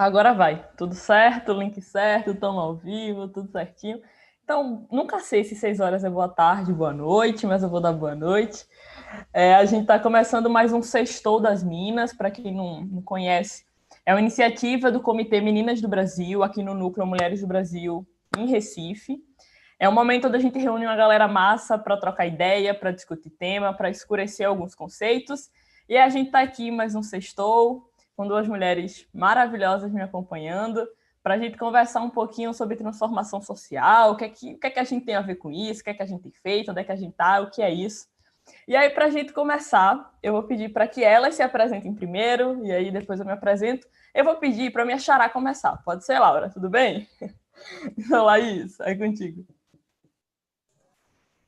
Agora vai, tudo certo, link certo, estamos ao vivo, tudo certinho. Então, nunca sei se 6 horas é boa tarde, boa noite, mas eu vou dar boa noite. A gente está começando mais um Sextou das Minas, para quem não conhece. É uma iniciativa do Comitê Meninas do Brasil, aqui no Núcleo Mulheres do Brasil, em Recife. É um momento onde a gente reúne uma galera massa para trocar ideia, para discutir tema, para escurecer alguns conceitos. E a gente está aqui mais um sextou, com duas mulheres maravilhosas me acompanhando, para a gente conversar um pouquinho sobre transformação social, o que é que a gente tem a ver com isso, o que é que a gente tem feito, onde é que a gente está, o que é isso. E aí, para a gente começar, eu vou pedir para que elas se apresentem primeiro, e aí depois eu me apresento. Eu vou pedir para minha xará começar. Pode ser, Laura? Tudo bem? Então, Laís, é contigo.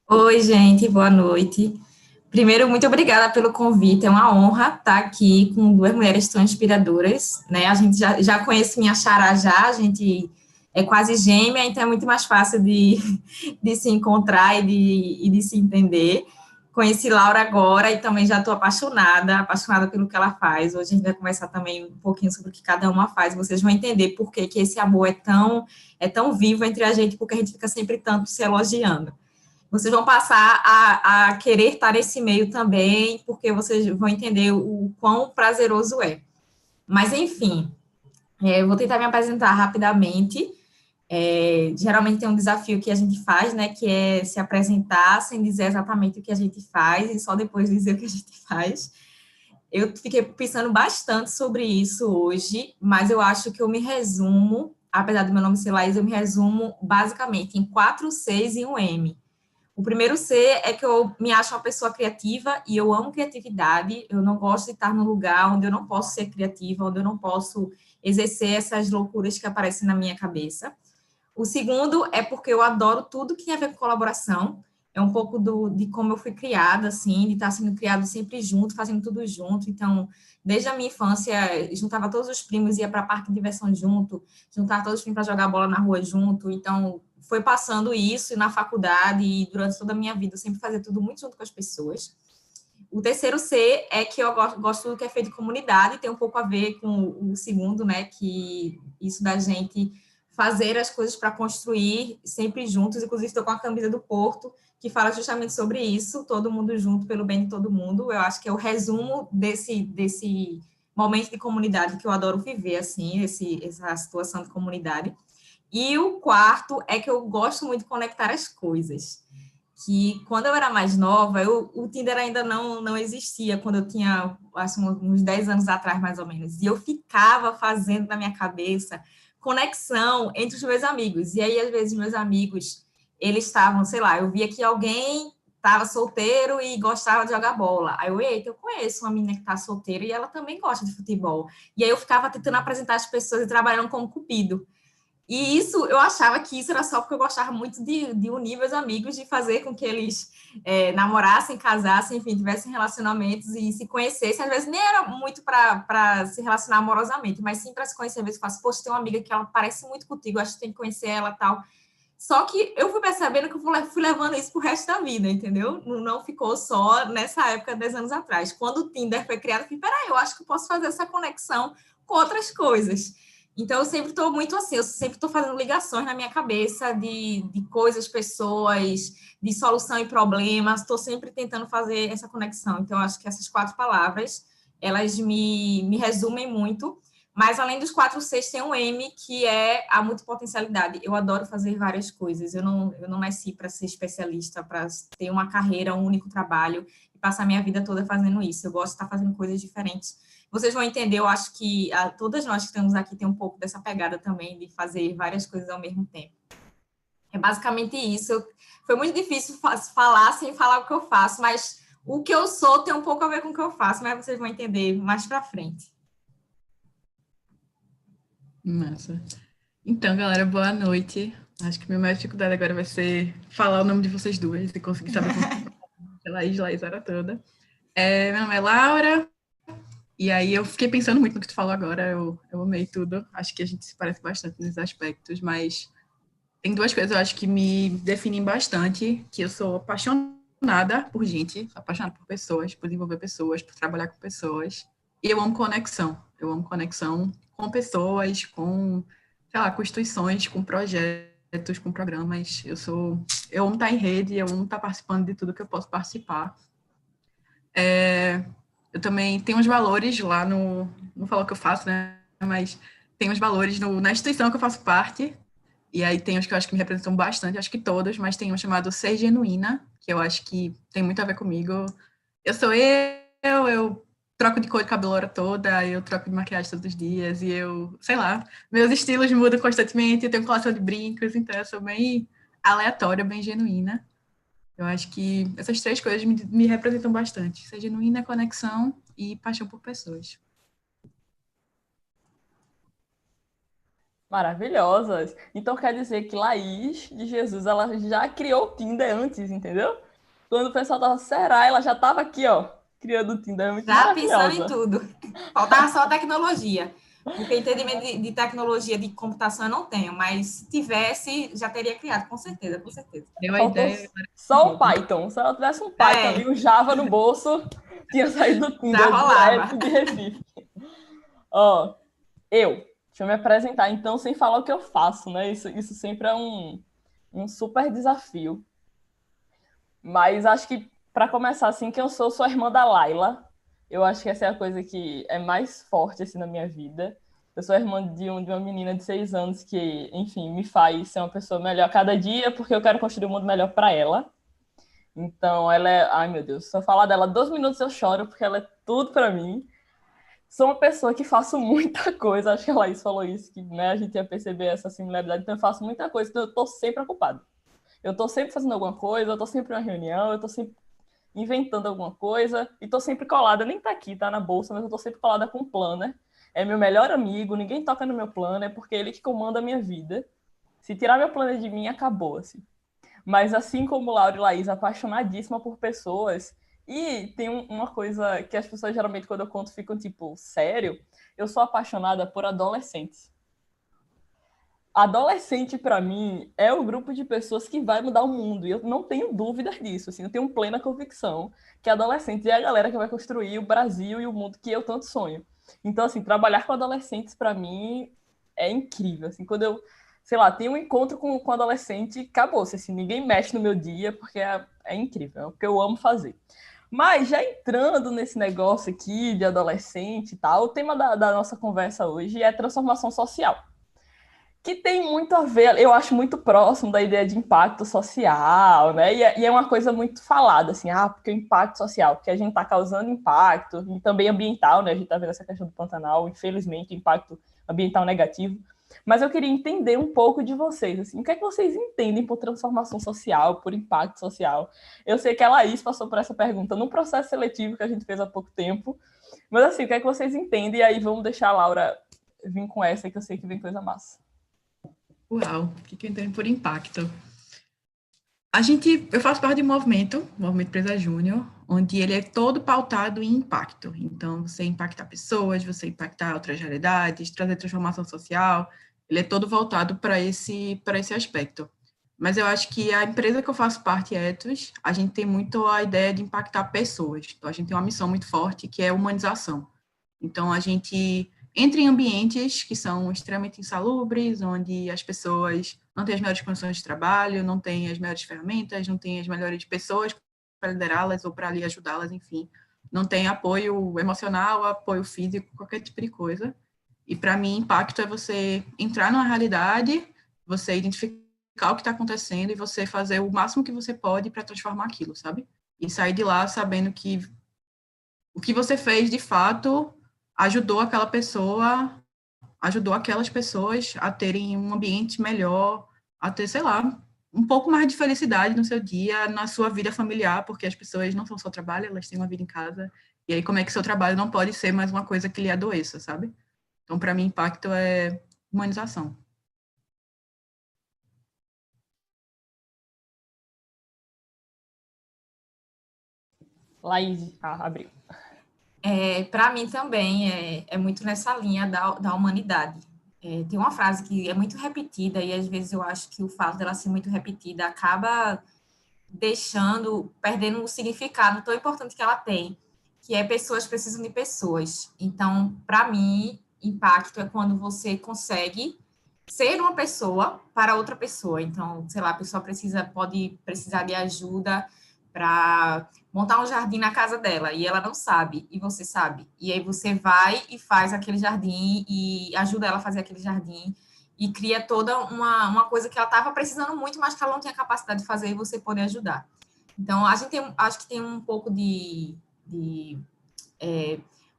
Oi, gente, boa noite. Primeiro, muito obrigada pelo convite. É uma honra estar aqui com duas mulheres tão inspiradoras, né? A gente já conhece minha xará já, a gente é quase gêmea, então é muito mais fácil de se encontrar e de se entender. Conheci Laura agora e também já estou apaixonada pelo que ela faz. Hoje a gente vai conversar também um pouquinho sobre o que cada uma faz. Vocês vão entender por que esse amor é tão vivo entre a gente, porque a gente fica sempre tanto se elogiando. Vocês vão passar a querer estar nesse meio também, porque vocês vão entender o quão prazeroso é. Mas, enfim, eu vou tentar me apresentar rapidamente. Geralmente tem um desafio que a gente faz, né, que é se apresentar sem dizer exatamente o que a gente faz e só depois dizer o que a gente faz. Eu fiquei pensando bastante sobre isso hoje, mas eu acho que eu me resumo, apesar do meu nome ser Laís, eu me resumo basicamente em 4 Cs e um M. O primeiro C é que eu me acho uma pessoa criativa e eu amo criatividade. Eu não gosto de estar num lugar onde eu não posso ser criativa, onde eu não posso exercer essas loucuras que aparecem na minha cabeça. O segundo é porque eu adoro tudo que tem a ver com colaboração. É um pouco de como eu fui criada, assim, de estar sendo criado sempre junto, fazendo tudo junto. Então, desde a minha infância, juntava todos os primos, ia para a parque de diversão junto, juntava todos os primos para jogar bola na rua junto. Então, foi passando isso na faculdade e durante toda a minha vida, eu sempre fazia tudo muito junto com as pessoas. O terceiro C é que eu gosto do que é feito de comunidade, tem um pouco a ver com o segundo, né, que isso da gente fazer as coisas para construir sempre juntos, inclusive estou com a camisa do Porto, que fala justamente sobre isso, todo mundo junto pelo bem de todo mundo. Eu acho que é o resumo desse momento de comunidade que eu adoro viver, assim, essa situação de comunidade. E o quarto é que eu gosto muito de conectar as coisas. Que quando eu era mais nova, o Tinder ainda não existia, quando eu tinha, acho, uns 10 anos atrás, mais ou menos. E eu ficava fazendo na minha cabeça conexão entre os meus amigos. E aí, às vezes, meus amigos, eles estavam, sei lá, eu via que alguém estava solteiro e gostava de jogar bola. Aí eu, eita, eu conheço uma menina que está solteira e ela também gosta de futebol. E aí eu ficava tentando apresentar as pessoas e trabalhando como cupido. E isso, eu achava que isso era só porque eu gostava muito de unir meus amigos, de fazer com que eles namorassem, casassem, enfim, tivessem relacionamentos e se conhecessem. Às vezes nem era muito para se relacionar amorosamente, mas sim para se conhecer. Às vezes eu faço, poxa, tem uma amiga que ela parece muito contigo, acho que tem que conhecer ela e tal. Só que eu fui percebendo que eu fui levando isso pro resto da vida, entendeu? Não ficou só nessa época, 10 anos atrás. Quando o Tinder foi criado, eu falei, peraí, eu acho que eu posso fazer essa conexão com outras coisas. Então, eu sempre estou muito assim, eu sempre estou fazendo ligações na minha cabeça de coisas, pessoas, de solução e problemas, estou sempre tentando fazer essa conexão. Então, eu acho que essas 4 palavras, elas me resumem muito, mas além dos 4 Cs, tem um M, que é a multipotencialidade. Eu adoro fazer várias coisas, eu não nasci para ser especialista, para ter uma carreira, um único trabalho, e passar minha vida toda fazendo isso. Eu gosto de estar fazendo coisas diferentes. Vocês vão entender, eu acho que todas nós que estamos aqui tem um pouco dessa pegada também de fazer várias coisas ao mesmo tempo. É basicamente isso. Foi muito difícil falar sem falar o que eu faço, mas o que eu sou tem um pouco a ver com o que eu faço, mas vocês vão entender mais para frente. Massa. Então, galera, boa noite. Acho que a minha maior dificuldade agora vai ser falar o nome de vocês duas e conseguir saber como Laís era toda. Meu nome é Laura, e aí eu fiquei pensando muito no que tu falou agora, eu amei tudo. Acho que a gente se parece bastante nesses aspectos, mas tem 2 coisas eu acho que me definem bastante, que eu sou apaixonada por gente, sou apaixonada por pessoas, por desenvolver pessoas, por trabalhar com pessoas. E eu amo conexão. Eu amo conexão com pessoas, com, sei lá, com instituições, com projetos, com programas. Eu amo estar em rede, eu amo estar participando de tudo que eu posso participar. Eu também tenho uns valores lá no... Não falar o que eu faço, né? Mas tem uns valores na instituição que eu faço parte. E aí tem uns que eu acho que me representam bastante, acho que todos, mas tem um chamado Ser Genuína, que eu acho que tem muito a ver comigo. Eu sou eu troco de cor de cabelo a hora toda, eu troco de maquiagem todos os dias, e eu, sei lá, meus estilos mudam constantemente, eu tenho coleção de brincos, então eu sou bem aleatória, bem genuína. Eu acho que essas três coisas me representam bastante. Ser genuína, conexão e paixão por pessoas. Maravilhosas. Então quer dizer que Laís de Jesus, ela já criou o Tinder antes, entendeu? Quando o pessoal tava, será? Ela já tava aqui, ó, criando o Tinder. É muito Já pensando em maravilhosa. tudo. Faltava só a tecnologia. Porque entendimento de tecnologia, de computação eu não tenho, mas se tivesse, já teria criado, com certeza, com certeza. Deu a Faltou ideia. só o Python. Se ela tivesse um Python ali, um Java no bolso, tinha saído do Já Tinder rolava. direto de Recife. Ó, deixa eu me apresentar então, sem falar o que eu faço, né? Isso sempre é um super desafio. Mas acho que, para começar, assim, que eu sou a irmã da Laila. Eu acho que essa é a coisa que é mais forte, assim, na minha vida. Eu sou a irmã de uma menina de 6 anos que, enfim, me faz ser uma pessoa melhor a cada dia, porque eu quero construir um mundo melhor para ela. Então, ela é... Ai, meu Deus, se eu falar dela 2 minutos eu choro, porque ela é tudo para mim. Sou uma pessoa que faço muita coisa, acho que a Laís falou isso, que né, a gente ia perceber essa similaridade, então eu faço muita coisa, então eu tô sempre ocupada. Eu tô sempre fazendo alguma coisa, eu tô sempre em uma reunião, eu tô sempre inventando alguma coisa, e tô sempre colada, nem tá aqui, tá na bolsa, mas eu tô sempre colada com o planner. É meu melhor amigo, ninguém toca no meu planner, porque é ele que comanda a minha vida. Se tirar meu planner de mim, acabou, assim. Mas assim como Laura e Laís, apaixonadíssima por pessoas. E tem uma coisa que as pessoas geralmente, quando eu conto, ficam tipo, sério? Eu sou apaixonada por adolescentes. Adolescente, para mim, é o grupo de pessoas que vai mudar o mundo. E eu não tenho dúvidas disso. Assim, eu tenho plena convicção que adolescentes é a galera que vai construir o Brasil e o mundo que eu tanto sonho. Então, assim, trabalhar com adolescentes, para mim, é incrível. Assim, quando eu, sei lá, tenho um encontro com adolescente, acabou-se. Assim, ninguém mexe no meu dia, porque é incrível. É o que eu amo fazer. Mas já entrando nesse negócio aqui de adolescente e tal, o tema da nossa conversa hoje é transformação social, que tem muito a ver, eu acho muito próximo da ideia de impacto social, né? E é uma coisa muito falada, assim, porque o impacto social, porque a gente está causando impacto, e também ambiental, né? A gente está vendo essa questão do Pantanal, infelizmente, impacto ambiental negativo. Mas eu queria entender um pouco de vocês, assim, o que é que vocês entendem por transformação social, por impacto social? Eu sei que a Laís passou por essa pergunta no processo seletivo que a gente fez há pouco tempo, mas assim, o que é que vocês entendem? E aí vamos deixar a Laura vir com essa, que eu sei que vem coisa massa. Uau, o que eu entendo por impacto? Eu faço parte de um movimento Empresa Júnior, onde ele é todo pautado em impacto. Então, você impactar pessoas, você impactar outras realidades, trazer transformação social, ele é todo voltado para esse aspecto. Mas eu acho que a empresa que eu faço parte, Etos, a gente tem muito a ideia de impactar pessoas. Então, a gente tem uma missão muito forte, que é a humanização. Então, a gente entra em ambientes que são extremamente insalubres, onde as pessoas não têm as melhores condições de trabalho, não têm as melhores ferramentas, não têm as melhores pessoas para liderá-las ou para ali ajudá-las, enfim. Não tem apoio emocional, apoio físico, qualquer tipo de coisa. E, para mim, impacto é você entrar numa realidade, você identificar o que está acontecendo e você fazer o máximo que você pode para transformar aquilo, sabe? E sair de lá sabendo que o que você fez, de fato, ajudou aquelas pessoas a terem um ambiente melhor, a ter, sei lá, um pouco mais de felicidade no seu dia, na sua vida familiar, porque as pessoas não são só trabalho, elas têm uma vida em casa. E aí, como é que seu trabalho não pode ser mais uma coisa que lhe adoeça, sabe? Então, para mim, impacto é humanização. Laís, abriu. Para mim também é muito nessa linha da humanidade. Tem uma frase que é muito repetida e às vezes eu acho que o fato dela ser muito repetida acaba perdendo o significado tão importante que ela tem, que é pessoas precisam de pessoas. Então, para mim, impacto é quando você consegue ser uma pessoa para outra pessoa. Então, sei lá, a pessoa pode precisar de ajuda para montar um jardim na casa dela e ela não sabe, e você sabe. E aí você vai e faz aquele jardim e ajuda ela a fazer aquele jardim e cria toda uma coisa que ela estava precisando muito, mas que ela não tinha capacidade de fazer e você pode ajudar. Então, a gente acho que tem um pouco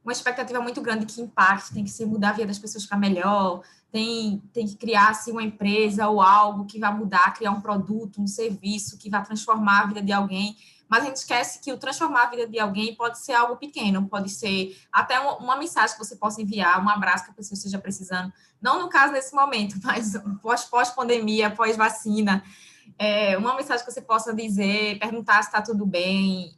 uma expectativa muito grande que impacte, tem que ser mudar a vida das pessoas para melhor, tem que criar assim, uma empresa ou algo que vai mudar, criar um produto, um serviço que vai transformar a vida de alguém, mas a gente esquece que o transformar a vida de alguém pode ser algo pequeno, pode ser até uma mensagem que você possa enviar, um abraço que a pessoa esteja precisando, não no caso nesse momento, mas pós-pandemia, pós-vacina, uma mensagem que você possa dizer, perguntar se está tudo bem,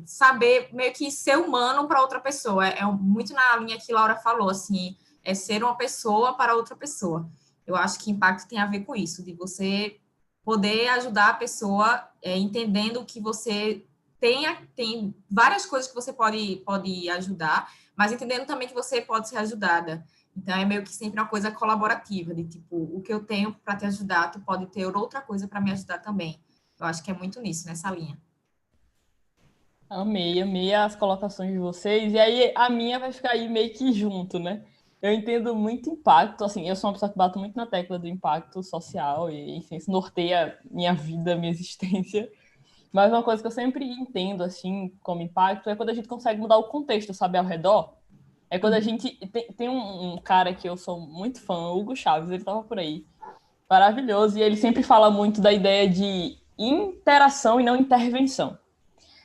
saber meio que ser humano para outra pessoa. Muito na linha que Laura falou, assim, é ser uma pessoa para outra pessoa. Eu acho que impacto tem a ver com isso, de você poder ajudar a pessoa entendendo que você tem várias coisas que você pode ajudar, mas entendendo também que você pode ser ajudada. Então, é meio que sempre uma coisa colaborativa, de tipo, o que eu tenho para te ajudar, tu pode ter outra coisa para me ajudar também. Eu acho que é muito nisso, nessa linha. Amei as colocações de vocês. E aí a minha vai ficar aí meio que junto, né? Eu entendo muito impacto, assim, eu sou uma pessoa que bato muito na tecla do impacto social e, enfim, isso norteia minha vida, minha existência. Mas uma coisa que eu sempre entendo, assim, como impacto é quando a gente consegue mudar o contexto, sabe, ao redor. É quando a gente... Tem um cara que eu sou muito fã, Hugo Chaves, ele tava por aí. Maravilhoso. E ele sempre fala muito da ideia de interação e não intervenção.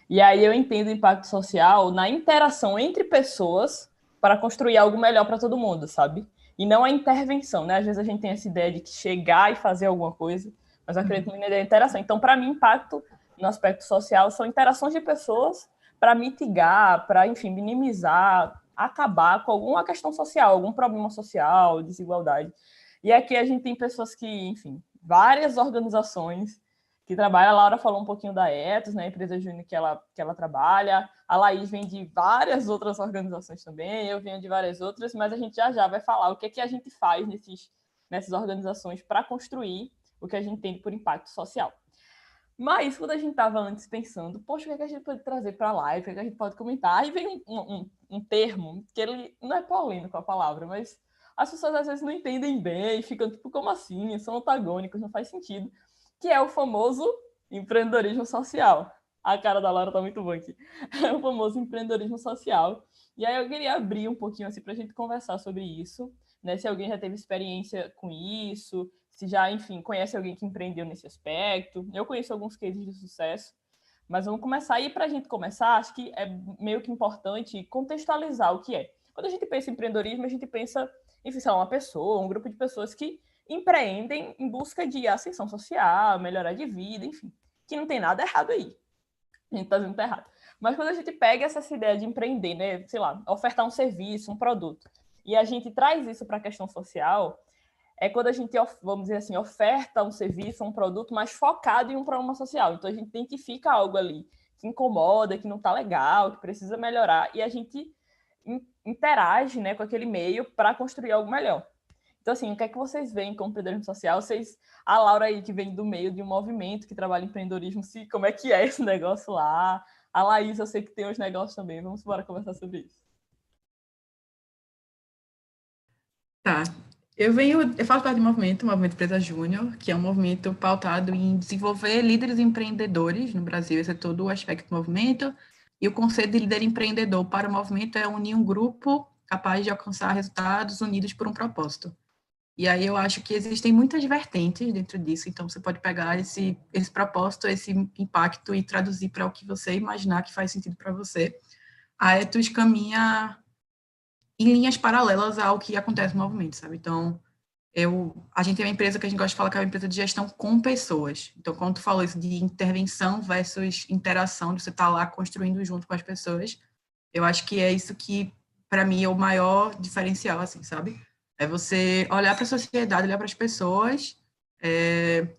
E aí eu entendo o impacto social na interação entre pessoas para construir algo melhor para todo mundo, sabe? E não a intervenção, né? Às vezes a gente tem essa ideia de que chegar e fazer alguma coisa, mas eu acredito muito na ideia de interação. Então, para mim, impacto no aspecto social são interações de pessoas para mitigar, para, enfim, minimizar, acabar com alguma questão social, algum problema social, desigualdade. E aqui a gente tem pessoas que, enfim, várias organizações que trabalha. A Laura falou um pouquinho da Ethos, né, a empresa júnior que ela trabalha. A Laís vem de várias outras organizações também, eu venho de várias outras, mas a gente já vai falar o que é que a gente faz nessas organizações para construir o que a gente tem por impacto social. Mas quando a gente estava antes pensando, poxa, o que é que a gente pode trazer para a live, o que é que a gente pode comentar? Aí vem um termo que ele não é polêmico a palavra, mas as pessoas às vezes não entendem bem e ficam tipo, como assim? São antagônicos, não faz sentido. Que é o famoso empreendedorismo social. A cara da Laura tá muito boa aqui. É o famoso empreendedorismo social. E aí eu queria abrir um pouquinho assim para a gente conversar sobre isso, né? Se alguém já teve experiência com isso, se já, enfim, conhece alguém que empreendeu nesse aspecto. Eu conheço alguns cases de sucesso, mas vamos começar. E para a gente começar, acho que é meio que importante contextualizar o que é. Quando a gente pensa em empreendedorismo, a gente pensa, enfim, sei lá, uma pessoa, um grupo de pessoas que empreendem em busca de ascensão social, melhorar de vida, enfim, que não tem nada errado aí. A gente tá dizendo que tá errado. Mas quando a gente pega essa ideia de empreender, né, sei lá, ofertar um serviço, um produto, e a gente traz isso para a questão social, é quando a gente, vamos dizer assim, oferta um serviço, um produto mais focado em um problema social. Então a gente identifica algo ali que incomoda, que não está legal, que precisa melhorar, e a gente interage, né, com aquele meio para construir algo melhor. Então, assim, o que é que vocês veem como empreendedorismo social? A Laura aí, que vem do meio de um movimento que trabalha em empreendedorismo, como é que é esse negócio lá? A Laís, eu sei que tem uns negócios também. Vamos embora conversar sobre isso. Tá. Eu faço parte do Movimento Empresa Júnior, que é um movimento pautado em desenvolver líderes empreendedores no Brasil. Esse é todo o aspecto do movimento. E o conceito de líder empreendedor para o movimento é unir um grupo capaz de alcançar resultados unidos por um propósito. E aí eu acho que existem muitas vertentes dentro disso, então você pode pegar esse propósito, esse impacto e traduzir para o que você imaginar que faz sentido para você. A Ethos caminha em linhas paralelas ao que acontece no movimento, sabe? Então, a gente tem uma empresa que a gente gosta de falar que é uma empresa de gestão com pessoas. Então, quando tu falou isso de intervenção versus interação, de você estar lá construindo junto com as pessoas, eu acho que é isso que, para mim, é o maior diferencial, assim, sabe? É você olhar para a sociedade, olhar para as pessoas.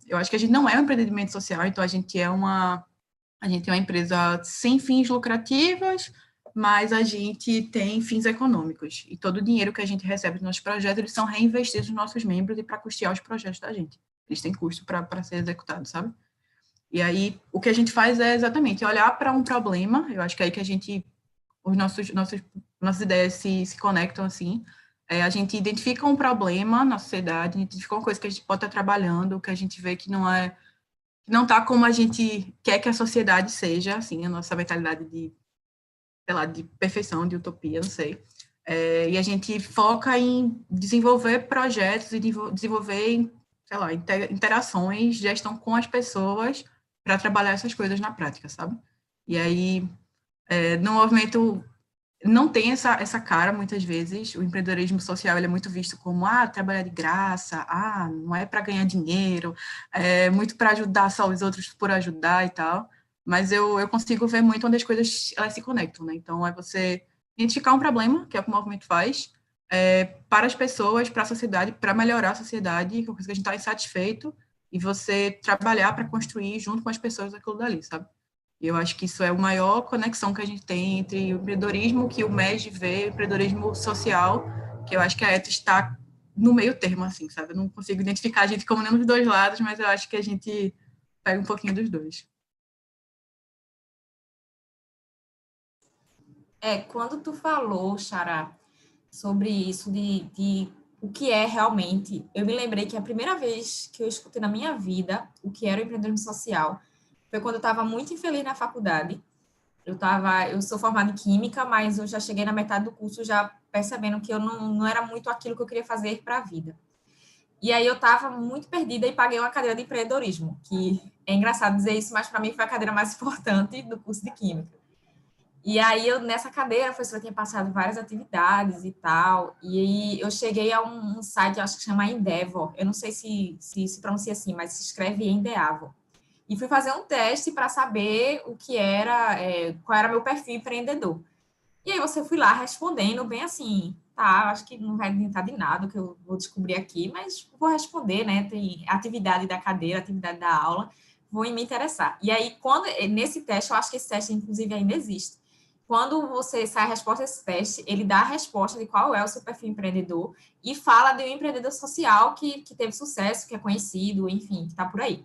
Eu acho que a gente não é um empreendimento social, então a gente é uma empresa sem fins lucrativos, mas a gente tem fins econômicos, e todo o dinheiro que a gente recebe dos nossos projetos, eles são reinvestidos nos nossos membros e para custear os projetos da gente. Eles têm custo para ser executados, sabe? E aí, o que a gente faz é exatamente olhar para um problema, eu acho que é aí que a gente, nossas ideias se conectam, assim, a gente identifica um problema na sociedade, identifica uma coisa que a gente pode estar trabalhando, que a gente vê que não está como a gente quer que a sociedade seja, assim, a nossa mentalidade de, sei lá, de perfeição, de utopia, não sei. E a gente foca em desenvolver projetos e desenvolver, sei lá, interações, gestão com as pessoas para trabalhar essas coisas na prática, sabe? E aí, no movimento, não tem essa cara, muitas vezes, o empreendedorismo social ele é muito visto como, trabalhar de graça, não é para ganhar dinheiro, é muito para ajudar só os outros por ajudar e tal, mas eu consigo ver muito onde as coisas elas se conectam, né? Então, é você identificar um problema, que é o que o movimento faz, para as pessoas, para a sociedade, para melhorar a sociedade, que é uma coisa que a gente está insatisfeito, e você trabalhar para construir junto com as pessoas aquilo dali, sabe? E eu acho que isso é a maior conexão que a gente tem entre o empreendedorismo, que o MEG vê, o empreendedorismo social, que eu acho que a Etos está no meio termo, assim, sabe? Eu não consigo identificar a gente como nenhum dos dois lados, mas eu acho que a gente pega um pouquinho dos dois. Quando tu falou, Xará, sobre isso de o que é realmente, eu me lembrei que a primeira vez que eu escutei na minha vida o que era o empreendedorismo social foi quando eu estava muito infeliz na faculdade. Eu sou formada em Química, mas eu já cheguei na metade do curso já percebendo que eu não era muito aquilo que eu queria fazer para a vida. E aí eu estava muito perdida e paguei uma cadeira de empreendedorismo, que é engraçado dizer isso, mas para mim foi a cadeira mais importante do curso de Química. E aí, nessa cadeira, a professora tinha passado várias atividades e tal, e aí eu cheguei a um site, acho que chama Endeavor, eu não sei se pronuncia assim, mas se escreve Endeavor. E fui fazer um teste para saber o que era, qual era meu perfil empreendedor. E aí você fui lá respondendo bem assim, tá, acho que não vai adiantar de nada o que eu vou descobrir aqui, mas vou responder, né, tem atividade da cadeira, atividade da aula, vou me interessar. E aí, nesse teste, eu acho que esse teste, inclusive, ainda existe, quando você sai a resposta desse teste, ele dá a resposta de qual é o seu perfil empreendedor e fala de um empreendedor social que teve sucesso, que é conhecido, enfim, que está por aí.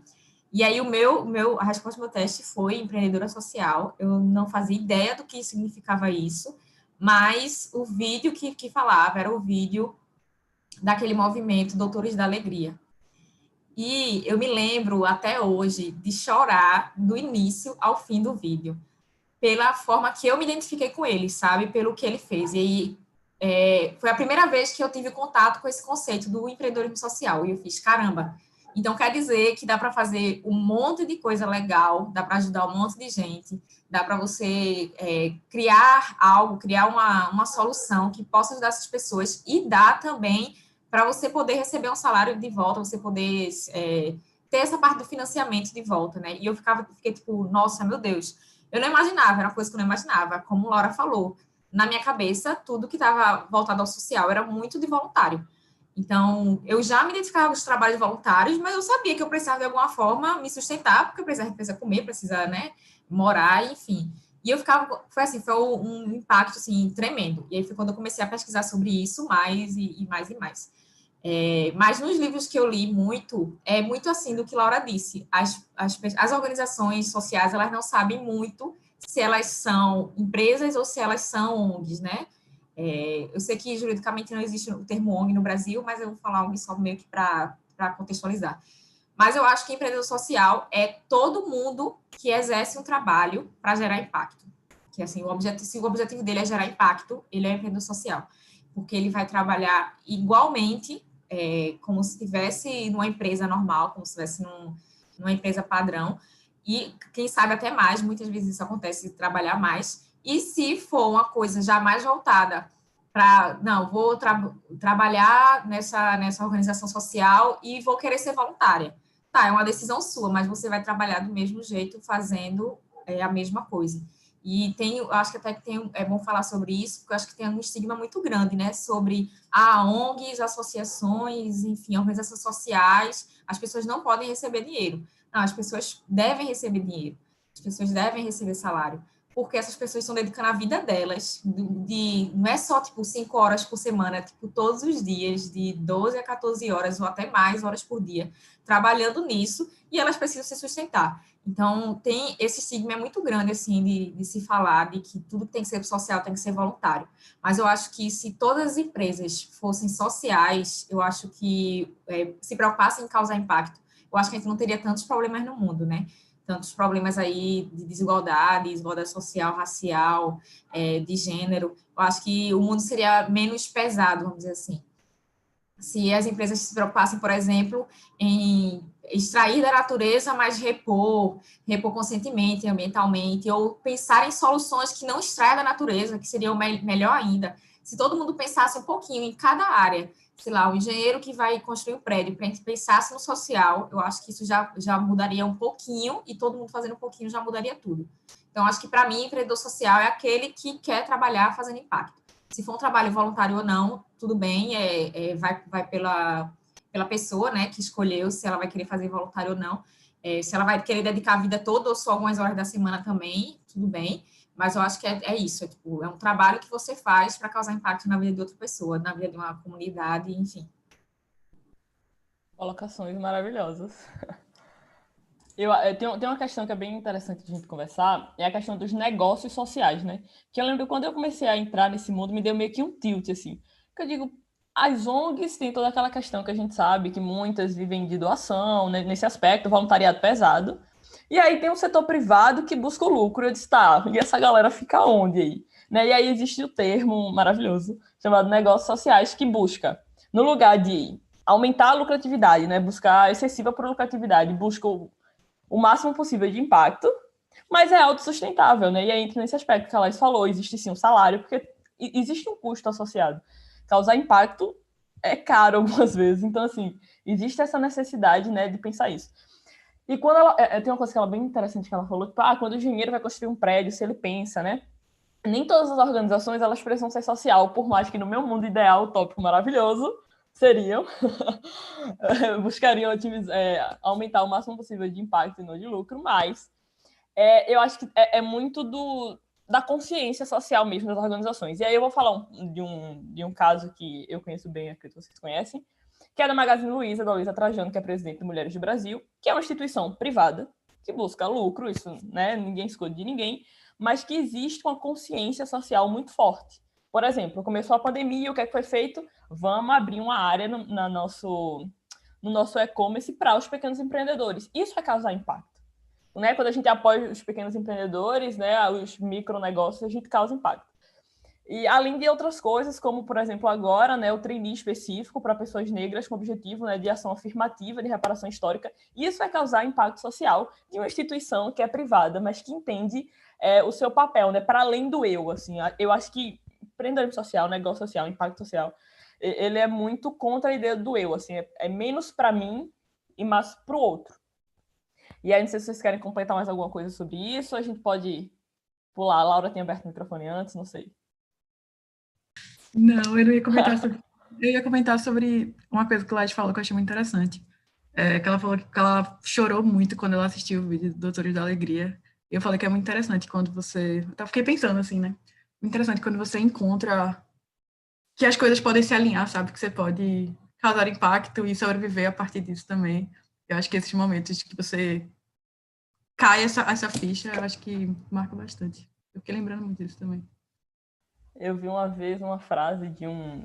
E aí a resposta do meu teste foi empreendedora social. Eu não fazia ideia do que significava isso, mas o vídeo que falava era o vídeo daquele movimento Doutores da Alegria. E eu me lembro até hoje de chorar do início ao fim do vídeo, pela forma que eu me identifiquei com ele, sabe? Pelo que ele fez. E aí foi a primeira vez que eu tive contato com esse conceito do empreendedorismo social. E eu fiz, caramba, então quer dizer que dá para fazer um monte de coisa legal, dá para ajudar um monte de gente, dá para você criar algo, criar uma solução que possa ajudar essas pessoas e dá também para você poder receber um salário de volta, você poder ter essa parte do financiamento de volta, né? E eu fiquei tipo, nossa, meu Deus, eu não imaginava, era uma coisa que eu não imaginava, como Laura falou, na minha cabeça, tudo que estava voltado ao social era muito de voluntário. Então, eu já me identificava com os trabalhos voluntários, mas eu sabia que eu precisava, de alguma forma, me sustentar, porque eu precisa comer, precisa, né, morar, enfim. E eu foi um impacto, assim, tremendo. E aí foi quando eu comecei a pesquisar sobre isso mais e mais e mais. Mas nos livros que eu li muito, é muito assim do que Laura disse. As organizações sociais, elas não sabem muito se elas são empresas ou se elas são ONGs, né? Eu sei que juridicamente não existe o termo ONG no Brasil, mas eu vou falar ONG só meio que para contextualizar. Mas eu acho que empreendedor social é todo mundo que exerce um trabalho para gerar impacto. Que assim, se o objetivo dele é gerar impacto, ele é empreendedor social, porque ele vai trabalhar igualmente, como se estivesse numa empresa normal, como se estivesse numa empresa padrão, e quem sabe até mais, muitas vezes isso acontece, trabalhar mais, e se for uma coisa já mais voltada para, não, vou trabalhar nessa organização social e vou querer ser voluntária. Tá, é uma decisão sua, mas você vai trabalhar do mesmo jeito, fazendo a mesma coisa. E acho que até é bom falar sobre isso, porque eu acho que tem um estigma muito grande, né, sobre ONGs, associações, enfim, organizações sociais, as pessoas não podem receber dinheiro. Não, as pessoas devem receber dinheiro, as pessoas devem receber salário, porque essas pessoas estão dedicando a vida delas, não é só, tipo, 5 horas por semana, tipo, todos os dias, de 12 a 14 horas, ou até mais horas por dia, trabalhando nisso, e elas precisam se sustentar. Então, esse estigma é muito grande, assim, de se falar de que tudo que tem que ser social tem que ser voluntário. Mas eu acho que se todas as empresas fossem sociais, eu acho que se preocupassem em causar impacto, eu acho que a gente não teria tantos problemas no mundo, né? Tantos problemas aí de desigualdade social, racial, de gênero. Eu acho que o mundo seria menos pesado, vamos dizer assim. Se as empresas se preocupassem, por exemplo, em extrair da natureza, mas repor conscientemente, ambientalmente, ou pensar em soluções que não extraem da natureza, que seria melhor ainda. Se todo mundo pensasse um pouquinho em cada área, sei lá, o engenheiro que vai construir um prédio, para a gente pensasse no social, eu acho que isso já mudaria um pouquinho, e todo mundo fazendo um pouquinho já mudaria tudo. Então, acho que, para mim, empreendedor social é aquele que quer trabalhar fazendo impacto. Se for um trabalho voluntário ou não, tudo bem, vai pela pessoa, né, que escolheu se ela vai querer fazer voluntário ou não. Se ela vai querer dedicar a vida toda ou só algumas horas da semana também, tudo bem. Mas eu acho que é isso, tipo, é um trabalho que você faz para causar impacto na vida de outra pessoa, na vida de uma comunidade, enfim. Colocações maravilhosas. Eu tenho uma questão que é bem interessante de a gente conversar, é a questão dos negócios sociais, né? Que eu lembro quando eu comecei a entrar nesse mundo, me deu meio que um tilt, assim. Que eu digo, as ONGs têm toda aquela questão que a gente sabe, que muitas vivem de doação, né, nesse aspecto, voluntariado pesado. E aí tem um setor privado que busca o lucro. Eu disse, tá, e essa galera fica onde aí? Né? E aí existe o termo maravilhoso, chamado negócios sociais, que busca, no lugar de aumentar a lucratividade, né? Buscar excessiva por lucratividade, busca o máximo possível de impacto, mas é autossustentável, né? E aí entra nesse aspecto que a Laís falou, existe sim um salário, porque existe um custo associado. Causar impacto é caro algumas vezes, então, assim, existe essa necessidade, né, de pensar isso. E quando ela... tem uma coisa que ela bem interessante que ela falou, tipo, quando o engenheiro vai construir um prédio, se ele pensa, né? Nem todas as organizações, elas precisam ser social, por mais que no meu mundo ideal, utópico maravilhoso, seriam buscariam aumentar o máximo possível de impacto e não de lucro, mas eu acho que é muito da consciência social mesmo das organizações. E aí eu vou falar de um caso que eu conheço bem, acredito que vocês conhecem, que é da Magazine Luiza, da Luiza Trajano, que é presidente do Mulheres do Brasil, que é uma instituição privada que busca lucro, isso, né, ninguém esconde de ninguém, mas que existe uma consciência social muito forte. Por exemplo, começou a pandemia, o que é que foi feito? Vamos abrir uma área no nosso e-commerce para os pequenos empreendedores. Isso vai causar impacto. Né? Quando a gente apoia os pequenos empreendedores, né, os micronegócios, a gente causa impacto. E além de outras coisas, como, por exemplo, agora, né, o trainee específico para pessoas negras com objetivo, né, de ação afirmativa, de reparação histórica, isso vai causar impacto social de uma instituição que é privada, mas que entende o seu papel, né, para além do eu. Assim, eu acho que empreendedorismo social, negócio social, impacto social, ele é muito contra a ideia do eu. Assim, é menos para mim e mais para o outro. E aí, não sei se vocês querem completar mais alguma coisa sobre isso, a gente pode pular. A Laura tem aberto o microfone antes, não sei. Não, eu não ia comentar sobre... Eu ia comentar sobre uma coisa que a Laís falou que eu achei muito interessante. Que ela falou que ela chorou muito quando ela assistiu o vídeo do Doutores da Alegria. E eu falei que é muito interessante quando você... Eu fiquei pensando assim, né? Muito interessante quando você encontra que as coisas podem se alinhar, sabe? Que você pode causar impacto e sobreviver a partir disso também. Eu acho que esses momentos que você cai essa ficha, eu acho que marca bastante. Eu fiquei lembrando muito disso também. Eu vi uma vez uma frase de um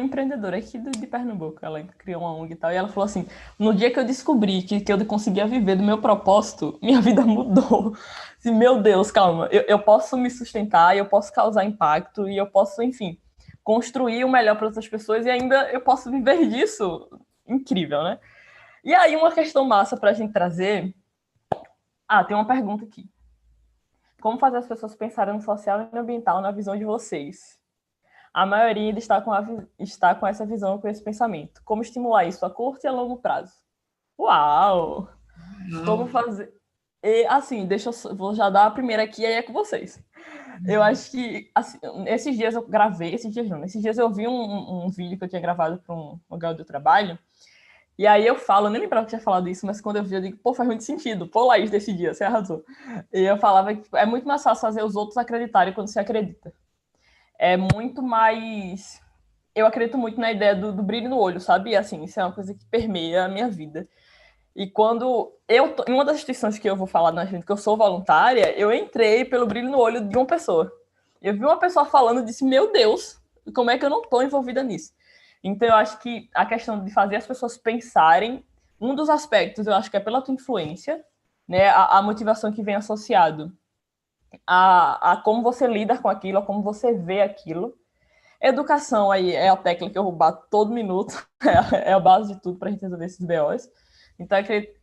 empreendedor aqui de Pernambuco. Ela criou uma ONG e tal. E ela falou assim: no dia que eu descobri que eu conseguia viver do meu propósito, minha vida mudou. Assim, meu Deus, calma. Eu posso me sustentar, eu posso causar impacto e eu posso, enfim, construir o melhor para outras pessoas e ainda eu posso viver disso. Incrível, né? E aí, uma questão massa para a gente trazer. Tem uma pergunta aqui. Como fazer as pessoas pensarem no social e no ambiental na visão de vocês? A maioria ainda está com essa visão, com esse pensamento. Como estimular isso a curto e a longo prazo? Uau! Como fazer... E, assim, vou já dar a primeira aqui, aí é com vocês. Eu acho que, assim, esses dias eu vi um vídeo que eu tinha gravado para um lugar do trabalho, E aí eu falo, eu nem lembrava que tinha falado isso, mas quando eu vi, eu digo, pô, faz muito sentido. Pô, Laís, desse dia, você arrasou. E eu falava que é muito mais fácil fazer os outros acreditarem quando você acredita. É muito mais... Eu acredito muito na ideia do brilho no olho, sabe? Assim, isso é uma coisa que permeia a minha vida. E quando em uma das instituições que eu vou falar na gente, que eu sou voluntária, eu entrei pelo brilho no olho de uma pessoa. Eu vi uma pessoa falando e disse, meu Deus, como é que eu não estou envolvida nisso? Então eu acho que a questão de fazer as pessoas pensarem, um dos aspectos eu acho que é pela tua influência, né, a motivação que vem associado a como você lida com aquilo, a como você vê aquilo. Educação aí é a tecla que eu vou bater todo minuto, é a base de tudo para a gente resolver esses BOs. Então, é que...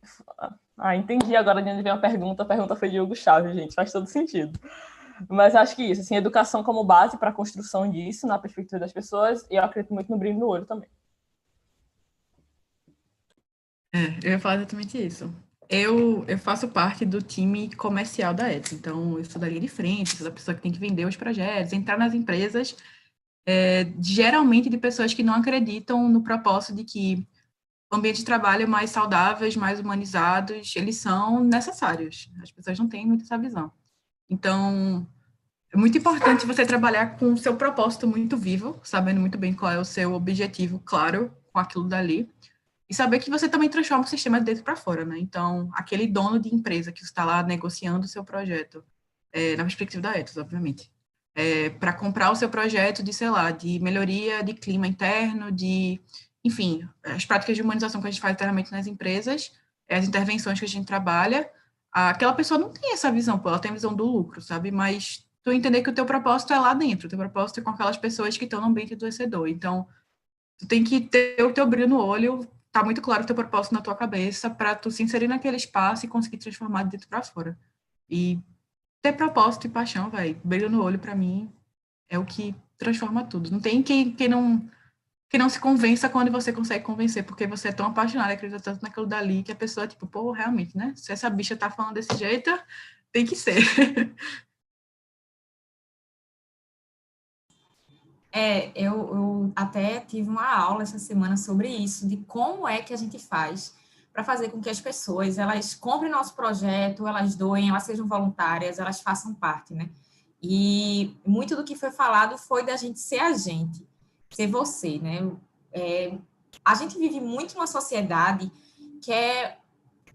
entendi agora de onde vem a pergunta foi de Hugo Chávez, gente, faz todo sentido. Mas acho que isso, assim, educação como base para a construção disso, na perspectiva das pessoas, e eu acredito muito no brilho no olho também. Eu ia falar exatamente isso. Eu faço parte do time comercial da Etsy, então eu sou da linha de frente, sou da pessoa que tem que vender os projetos, entrar nas empresas, geralmente de pessoas que não acreditam no propósito de que o ambiente de trabalho mais saudáveis, mais humanizados, eles são necessários. As pessoas não têm muito essa visão. Então, é muito importante você trabalhar com o seu propósito muito vivo, sabendo muito bem qual é o seu objetivo, claro, com aquilo dali. E saber que você também transforma o sistema de dentro para fora, né? Então, aquele dono de empresa que está lá negociando o seu projeto, na perspectiva da Ethos, obviamente, para comprar o seu projeto de, sei lá, de melhoria de clima interno, de, enfim, as práticas de humanização que a gente faz internamente nas empresas, as intervenções que a gente trabalha, aquela pessoa não tem essa visão, pô, ela tem a visão do lucro, sabe? Mas tu entender que o teu propósito é lá dentro, o teu propósito é com aquelas pessoas que estão no ambiente adoecedor. Então, tu tem que ter o teu brilho no olho, tá muito claro o teu propósito na tua cabeça para tu se inserir naquele espaço e conseguir transformar de dentro para fora. E ter propósito e paixão, velho, brilho no olho para mim é o que transforma tudo. Não tem quem não se convença quando você consegue convencer, porque você é tão apaixonado, acredita tanto naquilo dali que a pessoa, tipo, pô, realmente, né? Se essa bicha tá falando desse jeito, tem que ser. Eu até tive uma aula essa semana sobre isso, de como é que a gente faz para fazer com que as pessoas, elas comprem nosso projeto, elas doem, elas sejam voluntárias, elas façam parte, né? E muito do que foi falado foi da gente ser você, né? É, a gente vive muito numa sociedade que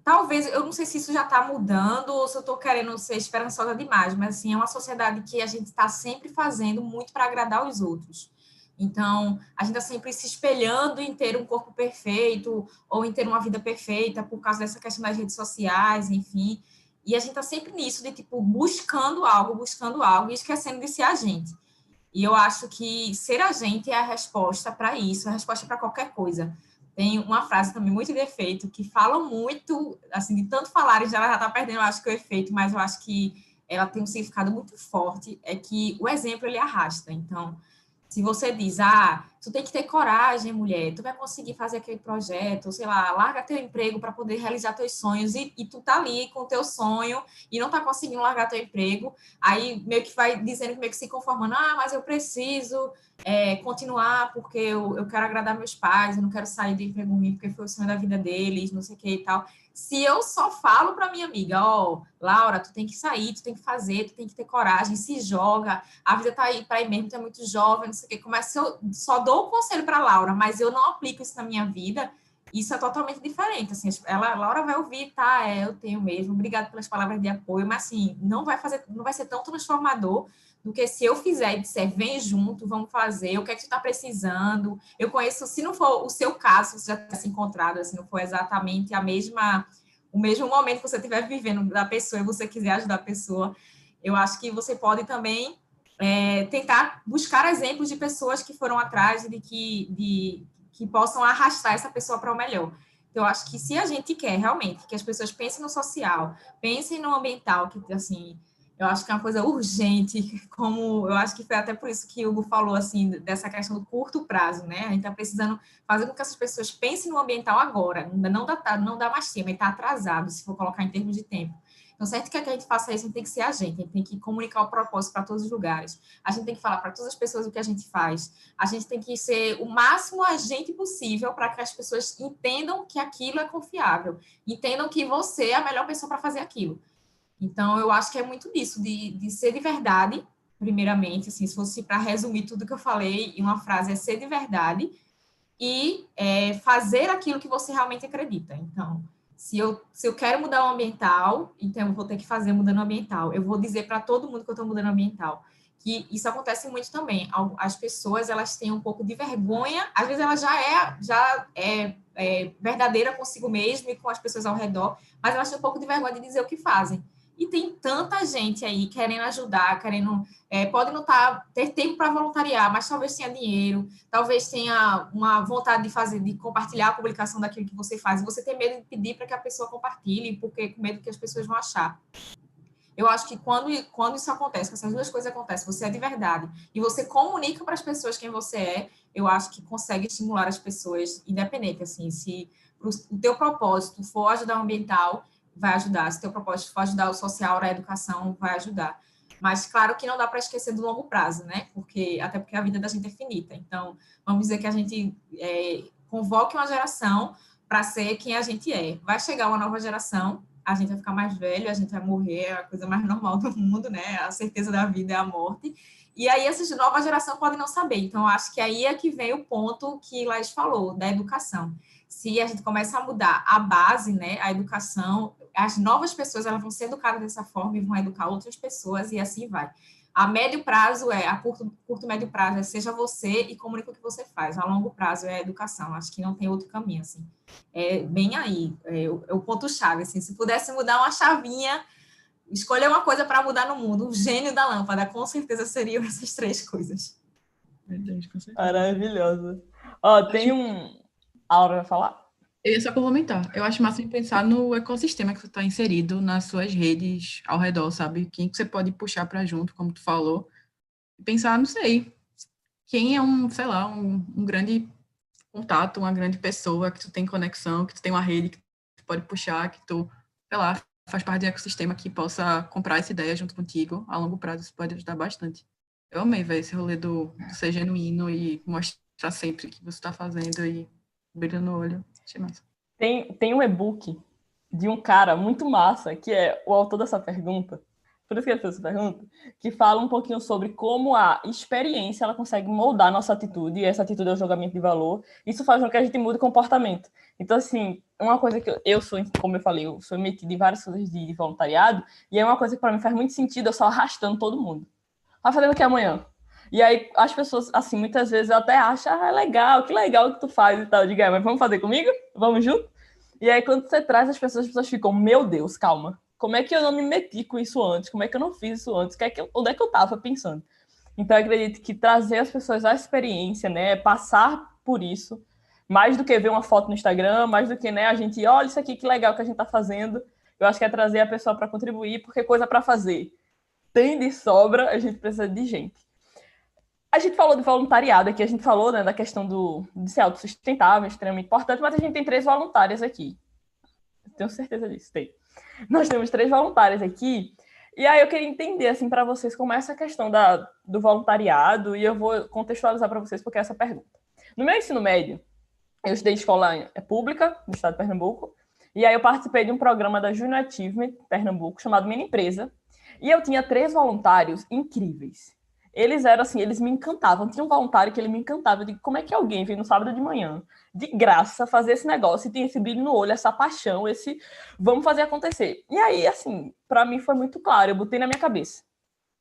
talvez, eu não sei se isso já está mudando ou se eu estou querendo ser esperançosa demais, mas assim, é uma sociedade que a gente está sempre fazendo muito para agradar os outros. Então, a gente está sempre se espelhando em ter um corpo perfeito ou em ter uma vida perfeita por causa dessa questão das redes sociais, enfim. E a gente está sempre nisso, de tipo, buscando algo e esquecendo de ser a gente. E eu acho que ser a gente é a resposta para isso, a resposta para qualquer coisa. Tem uma frase também muito de efeito, que fala muito, assim, de tanto falarem, já ela já está perdendo, eu acho que o efeito, mas eu acho que ela tem um significado muito forte, é que o exemplo, ele arrasta. Então, se você diz, tu tem que ter coragem, mulher, tu vai conseguir fazer aquele projeto, sei lá, larga teu emprego para poder realizar teus sonhos e tu tá ali com o teu sonho e não tá conseguindo largar teu emprego, aí meio que vai dizendo, meio que se conformando, mas eu preciso continuar porque eu quero agradar meus pais, eu não quero sair do emprego ruim porque foi o sonho da vida deles, não sei o que e tal. Se eu só falo para minha amiga, Laura, tu tem que sair, tu tem que fazer, tu tem que ter coragem, se joga, a vida tá aí para ir mesmo, tu é muito jovem, não sei o quê. Começa, eu só dou o conselho para Laura, mas eu não aplico isso na minha vida, isso é totalmente diferente. Assim, Laura vai ouvir, tá? Eu tenho mesmo, obrigada pelas palavras de apoio, mas assim, não vai ser tão transformador do que se eu fizer e disser, vem junto, vamos fazer, o que é que tu tá precisando? Eu conheço, se não for o seu caso, se você já tenha se encontrado, assim, não for exatamente o mesmo momento que você estiver vivendo da pessoa e você quiser ajudar a pessoa, eu acho que você pode também tentar buscar exemplos de pessoas que foram atrás e que possam arrastar essa pessoa para o melhor. Então, eu acho que se a gente quer realmente que as pessoas pensem no social, pensem no ambiental, que assim, eu acho que é uma coisa urgente, como eu acho que foi até por isso que o Hugo falou assim, dessa questão do curto prazo, né? A gente está precisando fazer com que essas pessoas pensem no ambiental agora, não dá mais tempo, está atrasado, se for colocar em termos de tempo. Então, certo que a gente faça isso, a gente tem que ser a gente tem que comunicar o propósito para todos os lugares, a gente tem que falar para todas as pessoas o que a gente faz, a gente tem que ser o máximo agente possível para que as pessoas entendam que aquilo é confiável, entendam que você é a melhor pessoa para fazer aquilo. Então, eu acho que é muito disso, de ser de verdade, primeiramente, assim, se fosse para resumir tudo que eu falei em uma frase, é ser de verdade e fazer aquilo que você realmente acredita. Então, se eu quero mudar o ambiental, então eu vou ter que fazer mudando o ambiental. Eu vou dizer para todo mundo que eu estou mudando o ambiental. Que isso acontece muito também. As pessoas, elas têm um pouco de vergonha, às vezes ela já é verdadeira consigo mesma e com as pessoas ao redor, mas elas têm um pouco de vergonha de dizer o que fazem. E tem tanta gente aí querendo ajudar, pode não ter tempo para voluntariar, mas talvez tenha dinheiro, talvez tenha uma vontade de compartilhar a publicação daquilo que você faz, e você tem medo de pedir para que a pessoa compartilhe, porque com medo que as pessoas vão achar. Eu acho que quando isso acontece, quando essas duas coisas acontecem, você é de verdade, e você comunica para as pessoas quem você é, eu acho que consegue estimular as pessoas, independente, assim, se o teu propósito for ajudar o ambiental, vai ajudar, se o teu propósito for ajudar o social, a educação, vai ajudar. Mas, claro que não dá para esquecer do longo prazo, né? Até porque a vida da gente é finita. Então, vamos dizer que a gente convoque uma geração para ser quem a gente é. Vai chegar uma nova geração, a gente vai ficar mais velho, a gente vai morrer, é a coisa mais normal do mundo, né? A certeza da vida é a morte. E aí, essa nova geração pode não saber. Então, acho que aí é que vem o ponto que Laís falou, da educação. Se a gente começa a mudar a base, né, a educação, as novas pessoas elas vão ser educadas dessa forma e vão educar outras pessoas e assim vai. A médio prazo a curto médio prazo seja você e comunica o que você faz. A longo prazo é a educação. Acho que não tem outro caminho, assim. É bem aí, é o ponto-chave, assim. Se pudesse mudar uma chavinha, escolher uma coisa para mudar no mundo, o gênio da lâmpada, com certeza seriam essas três coisas. Verdade, com certeza. Maravilhosa. Ó, tem um... A Aura vai falar? Eu ia só complementar. Eu acho massa em pensar no ecossistema que você está inserido nas suas redes ao redor, sabe? Quem que você pode puxar para junto, como tu falou. E pensar, não sei, quem é sei lá, um grande contato, uma grande pessoa que tu tem conexão, que tu tem uma rede que tu pode puxar, que tu, sei lá, faz parte de um ecossistema que possa comprar essa ideia junto contigo. A longo prazo isso pode ajudar bastante. Eu amei, velho, esse rolê do ser genuíno e mostrar sempre o que você está fazendo e brilho no olho. Achei massa. Tem um e-book de um cara muito massa, que é o autor dessa pergunta, por isso que ele fez essa pergunta, que fala um pouquinho sobre como a experiência ela consegue moldar a nossa atitude, e essa atitude é o julgamento de valor. Isso faz com que a gente mude o comportamento. Então, assim, uma coisa que eu sou, como eu falei, eu sou metida em várias coisas de voluntariado, e é uma coisa que para mim faz muito sentido, eu só arrastando todo mundo. Vai fazer o que amanhã? E aí as pessoas, assim, muitas vezes eu até acho, legal que tu faz e tal. Eu digo, mas vamos fazer comigo? Vamos junto? E aí quando você traz as pessoas ficam, meu Deus, calma. Como é que eu não me meti com isso antes? Como é que eu não fiz isso antes? Onde é que eu tava pensando? Então eu acredito que trazer as pessoas à experiência, né, passar por isso, mais do que ver uma foto no Instagram, mais do que, né, a gente, olha isso aqui, que legal que a gente tá fazendo. Eu acho que é trazer a pessoa para contribuir, porque coisa para fazer tem de sobra, a gente precisa de gente. A gente falou de voluntariado aqui, a gente falou, né, da questão de ser autossustentável, extremamente importante, mas a gente tem 3 voluntárias aqui. Tenho certeza disso, tem. Nós temos 3 voluntárias aqui, e aí eu queria entender, assim, para vocês, como é essa questão do voluntariado, e eu vou contextualizar para vocês porque é essa pergunta. No meu ensino médio, eu estudei escola pública do estado de Pernambuco, e aí eu participei de um programa da Junior Achievement Pernambuco, chamado Minha Empresa, e eu tinha 3 voluntários incríveis. Eles eram assim, eles me encantavam. Tinha um voluntário que ele me encantava. Eu digo, como é que alguém vem no sábado de manhã, de graça, fazer esse negócio e tem esse brilho no olho, essa paixão, esse vamos fazer acontecer. E aí, assim, para mim foi muito claro. Eu botei na minha cabeça.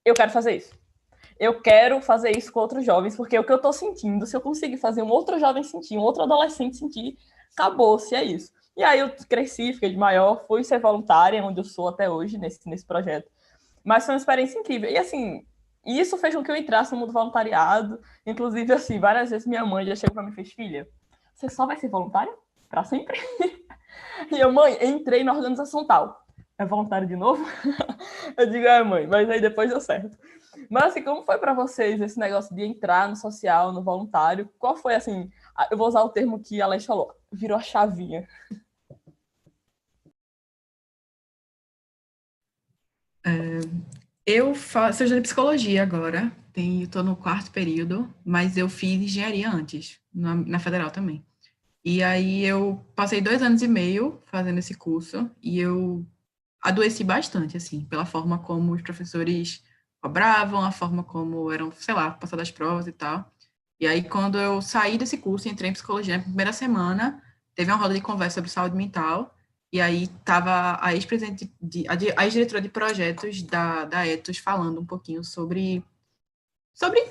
Eu quero fazer isso. Eu quero fazer isso com outros jovens, porque é o que eu tô sentindo, se eu conseguir fazer um outro jovem sentir, um outro adolescente sentir, acabou-se, é isso. E aí eu cresci, fiquei de maior, fui ser voluntária, onde eu sou até hoje, nesse projeto. Mas foi uma experiência incrível. E assim, isso fez com que eu entrasse no mundo voluntariado. Inclusive, assim, várias vezes minha mãe já chegou para mim e fez, filha, você só vai ser voluntária? Para sempre? E eu, mãe, entrei na organização tal. É voluntário de novo? Eu digo, mãe, mas aí depois deu certo. Mas assim, como foi para vocês esse negócio de entrar no social, no voluntário? Qual foi, assim, eu vou usar o termo que a Alex falou, virou a chavinha. Eu faço de psicologia agora, estou no quarto período, mas eu fiz engenharia antes, na federal também. E aí eu passei 2 anos e meio fazendo esse curso e eu adoeci bastante, assim, pela forma como os professores cobravam, a forma como eram, sei lá, passadas as provas e tal. E aí, quando eu saí desse curso e entrei em psicologia, na primeira semana, teve uma roda de conversa sobre saúde mental, e aí estava a ex-presidente, a ex-diretora de projetos da Ethos falando um pouquinho sobre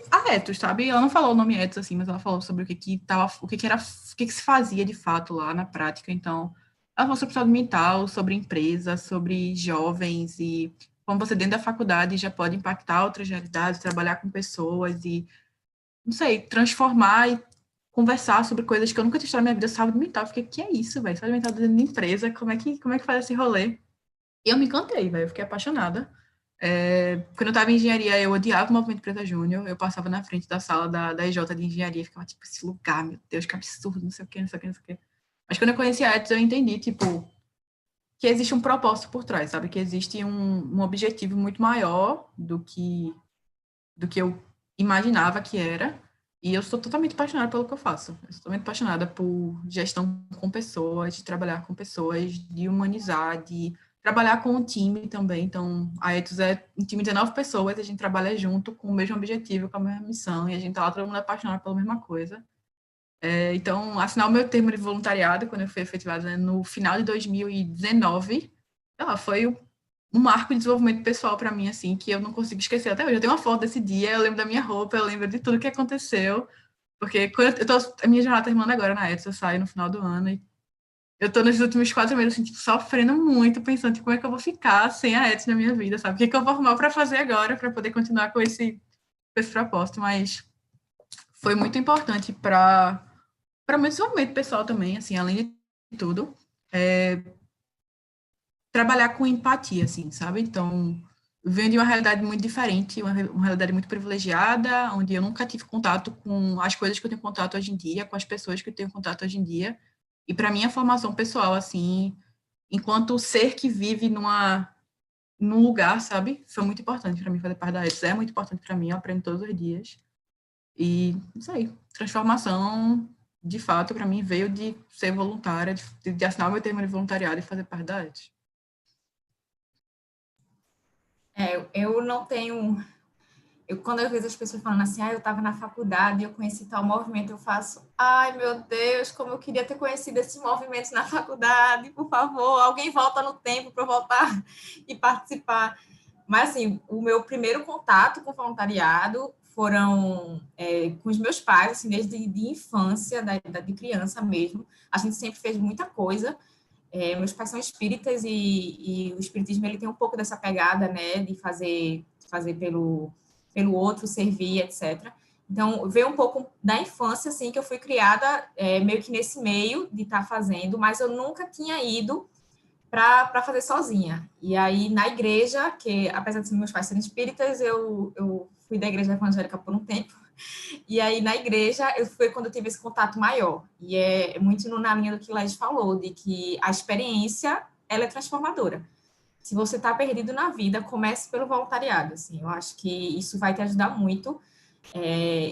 a Ethos, sabe? Ela não falou o nome Ethos, assim, mas ela falou sobre o que se fazia de fato lá na prática. Então, ela falou sobre saúde mental, sobre empresa, sobre jovens e como você dentro da faculdade já pode impactar outras realidades, trabalhar com pessoas e, não sei, transformar e conversar sobre coisas que eu nunca tinha estudado na minha vida, saúde mental. Eu fiquei, que é isso, velho? Saúde mental dentro de empresa, como é que faz esse rolê? E eu me encantei, velho, eu fiquei apaixonada. Quando eu estava em engenharia, eu odiava o movimento Preta Júnior. Eu passava na frente da sala da EJ de engenharia e ficava, tipo, esse lugar, meu Deus, que absurdo, não sei o quê, não sei o quê, não sei o quê. Mas quando eu conheci a Ethos, eu entendi, tipo, que existe um propósito por trás, sabe? Que existe um objetivo muito maior do que eu imaginava que era. E eu sou totalmente apaixonada pelo que eu faço. Eu sou totalmente apaixonada por gestão com pessoas, de trabalhar com pessoas, de humanizar, de trabalhar com o time também. Então, a Ethos é um time de 19 pessoas, a gente trabalha junto com o mesmo objetivo, com a mesma missão, e a gente tá lá todo mundo apaixonado pela mesma coisa. Então, assinar o meu termo de voluntariado, quando eu fui efetivada, né, no final de 2019, foi um marco de desenvolvimento pessoal para mim, assim, que eu não consigo esquecer até hoje. Eu tenho uma foto desse dia, eu lembro da minha roupa, eu lembro de tudo que aconteceu, porque quando a minha jornada tá terminando agora na Etsy, eu saio no final do ano, e eu tô nos últimos 4 meses, assim, tipo, sofrendo muito, pensando, tipo, como é que eu vou ficar sem a Etsy na minha vida, sabe? O que eu vou arrumar para fazer agora, para poder continuar com esse propósito, mas foi muito importante para o meu desenvolvimento pessoal também, assim, além de tudo, trabalhar com empatia, assim, sabe? Então, venho de uma realidade muito diferente, uma realidade muito privilegiada, onde eu nunca tive contato com as coisas que eu tenho contato hoje em dia, com as pessoas que eu tenho contato hoje em dia. E para mim, a formação pessoal, assim, enquanto ser que vive num lugar, sabe? Foi muito importante para mim fazer parte da ETS, é muito importante para mim, eu aprendo todos os dias. E, não sei, transformação, de fato, para mim, veio de ser voluntária, de assinar o meu termo de voluntariado e fazer parte da ETS. Eu não tenho. Quando eu vejo as pessoas falando assim, eu estava na faculdade e eu conheci tal movimento, eu faço, ai meu Deus, como eu queria ter conhecido esses movimentos na faculdade, por favor, alguém volta no tempo para eu voltar e participar. Mas, assim, o meu primeiro contato com voluntariado foram com os meus pais, assim, desde de infância, de criança mesmo. A gente sempre fez muita coisa. Meus pais são espíritas e o espiritismo ele tem um pouco dessa pegada, né, de fazer pelo outro, servir, etc. Então, veio um pouco da infância, assim, que eu fui criada meio que nesse meio de estar fazendo, mas eu nunca tinha ido para fazer sozinha. E aí, na igreja, que apesar de meus pais serem espíritas, eu fui da igreja evangélica por um tempo, e aí na igreja foi quando eu tive esse contato maior. E é muito na linha do que Laís falou, de que a experiência, ela é transformadora. Se você está perdido na vida, comece pelo voluntariado, assim, eu acho que isso vai te ajudar muito.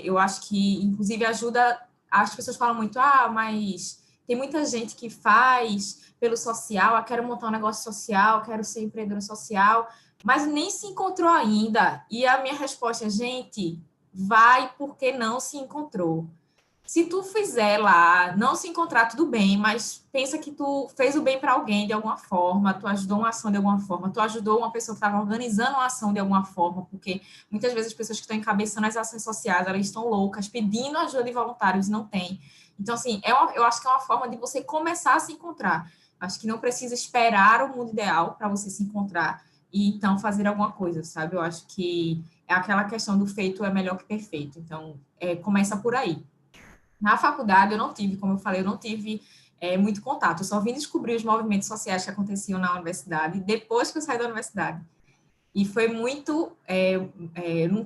Eu acho que, inclusive, ajuda, as pessoas falam muito, mas tem muita gente que faz pelo social, quero montar um negócio social, quero ser empreendedora social, mas nem se encontrou ainda. E a minha resposta é, gente, vai porque não se encontrou. Se tu fizer lá, não se encontrar, tudo bem, mas pensa que tu fez o bem para alguém de alguma forma, tu ajudou uma ação de alguma forma, tu ajudou uma pessoa que estava organizando uma ação de alguma forma, porque muitas vezes as pessoas que estão encabeçando as ações sociais, elas estão loucas, pedindo ajuda de voluntários, não tem. Então, assim, eu acho que é uma forma de você começar a se encontrar. Acho que não precisa esperar o mundo ideal para você se encontrar e então fazer alguma coisa, sabe? Eu acho que é aquela questão do feito é melhor que perfeito. Então, começa por aí. Na faculdade, eu não tive, como eu falei, eu não tive muito contato. Eu só vim descobrir os movimentos sociais que aconteciam na universidade depois que eu saí da universidade. E foi muito...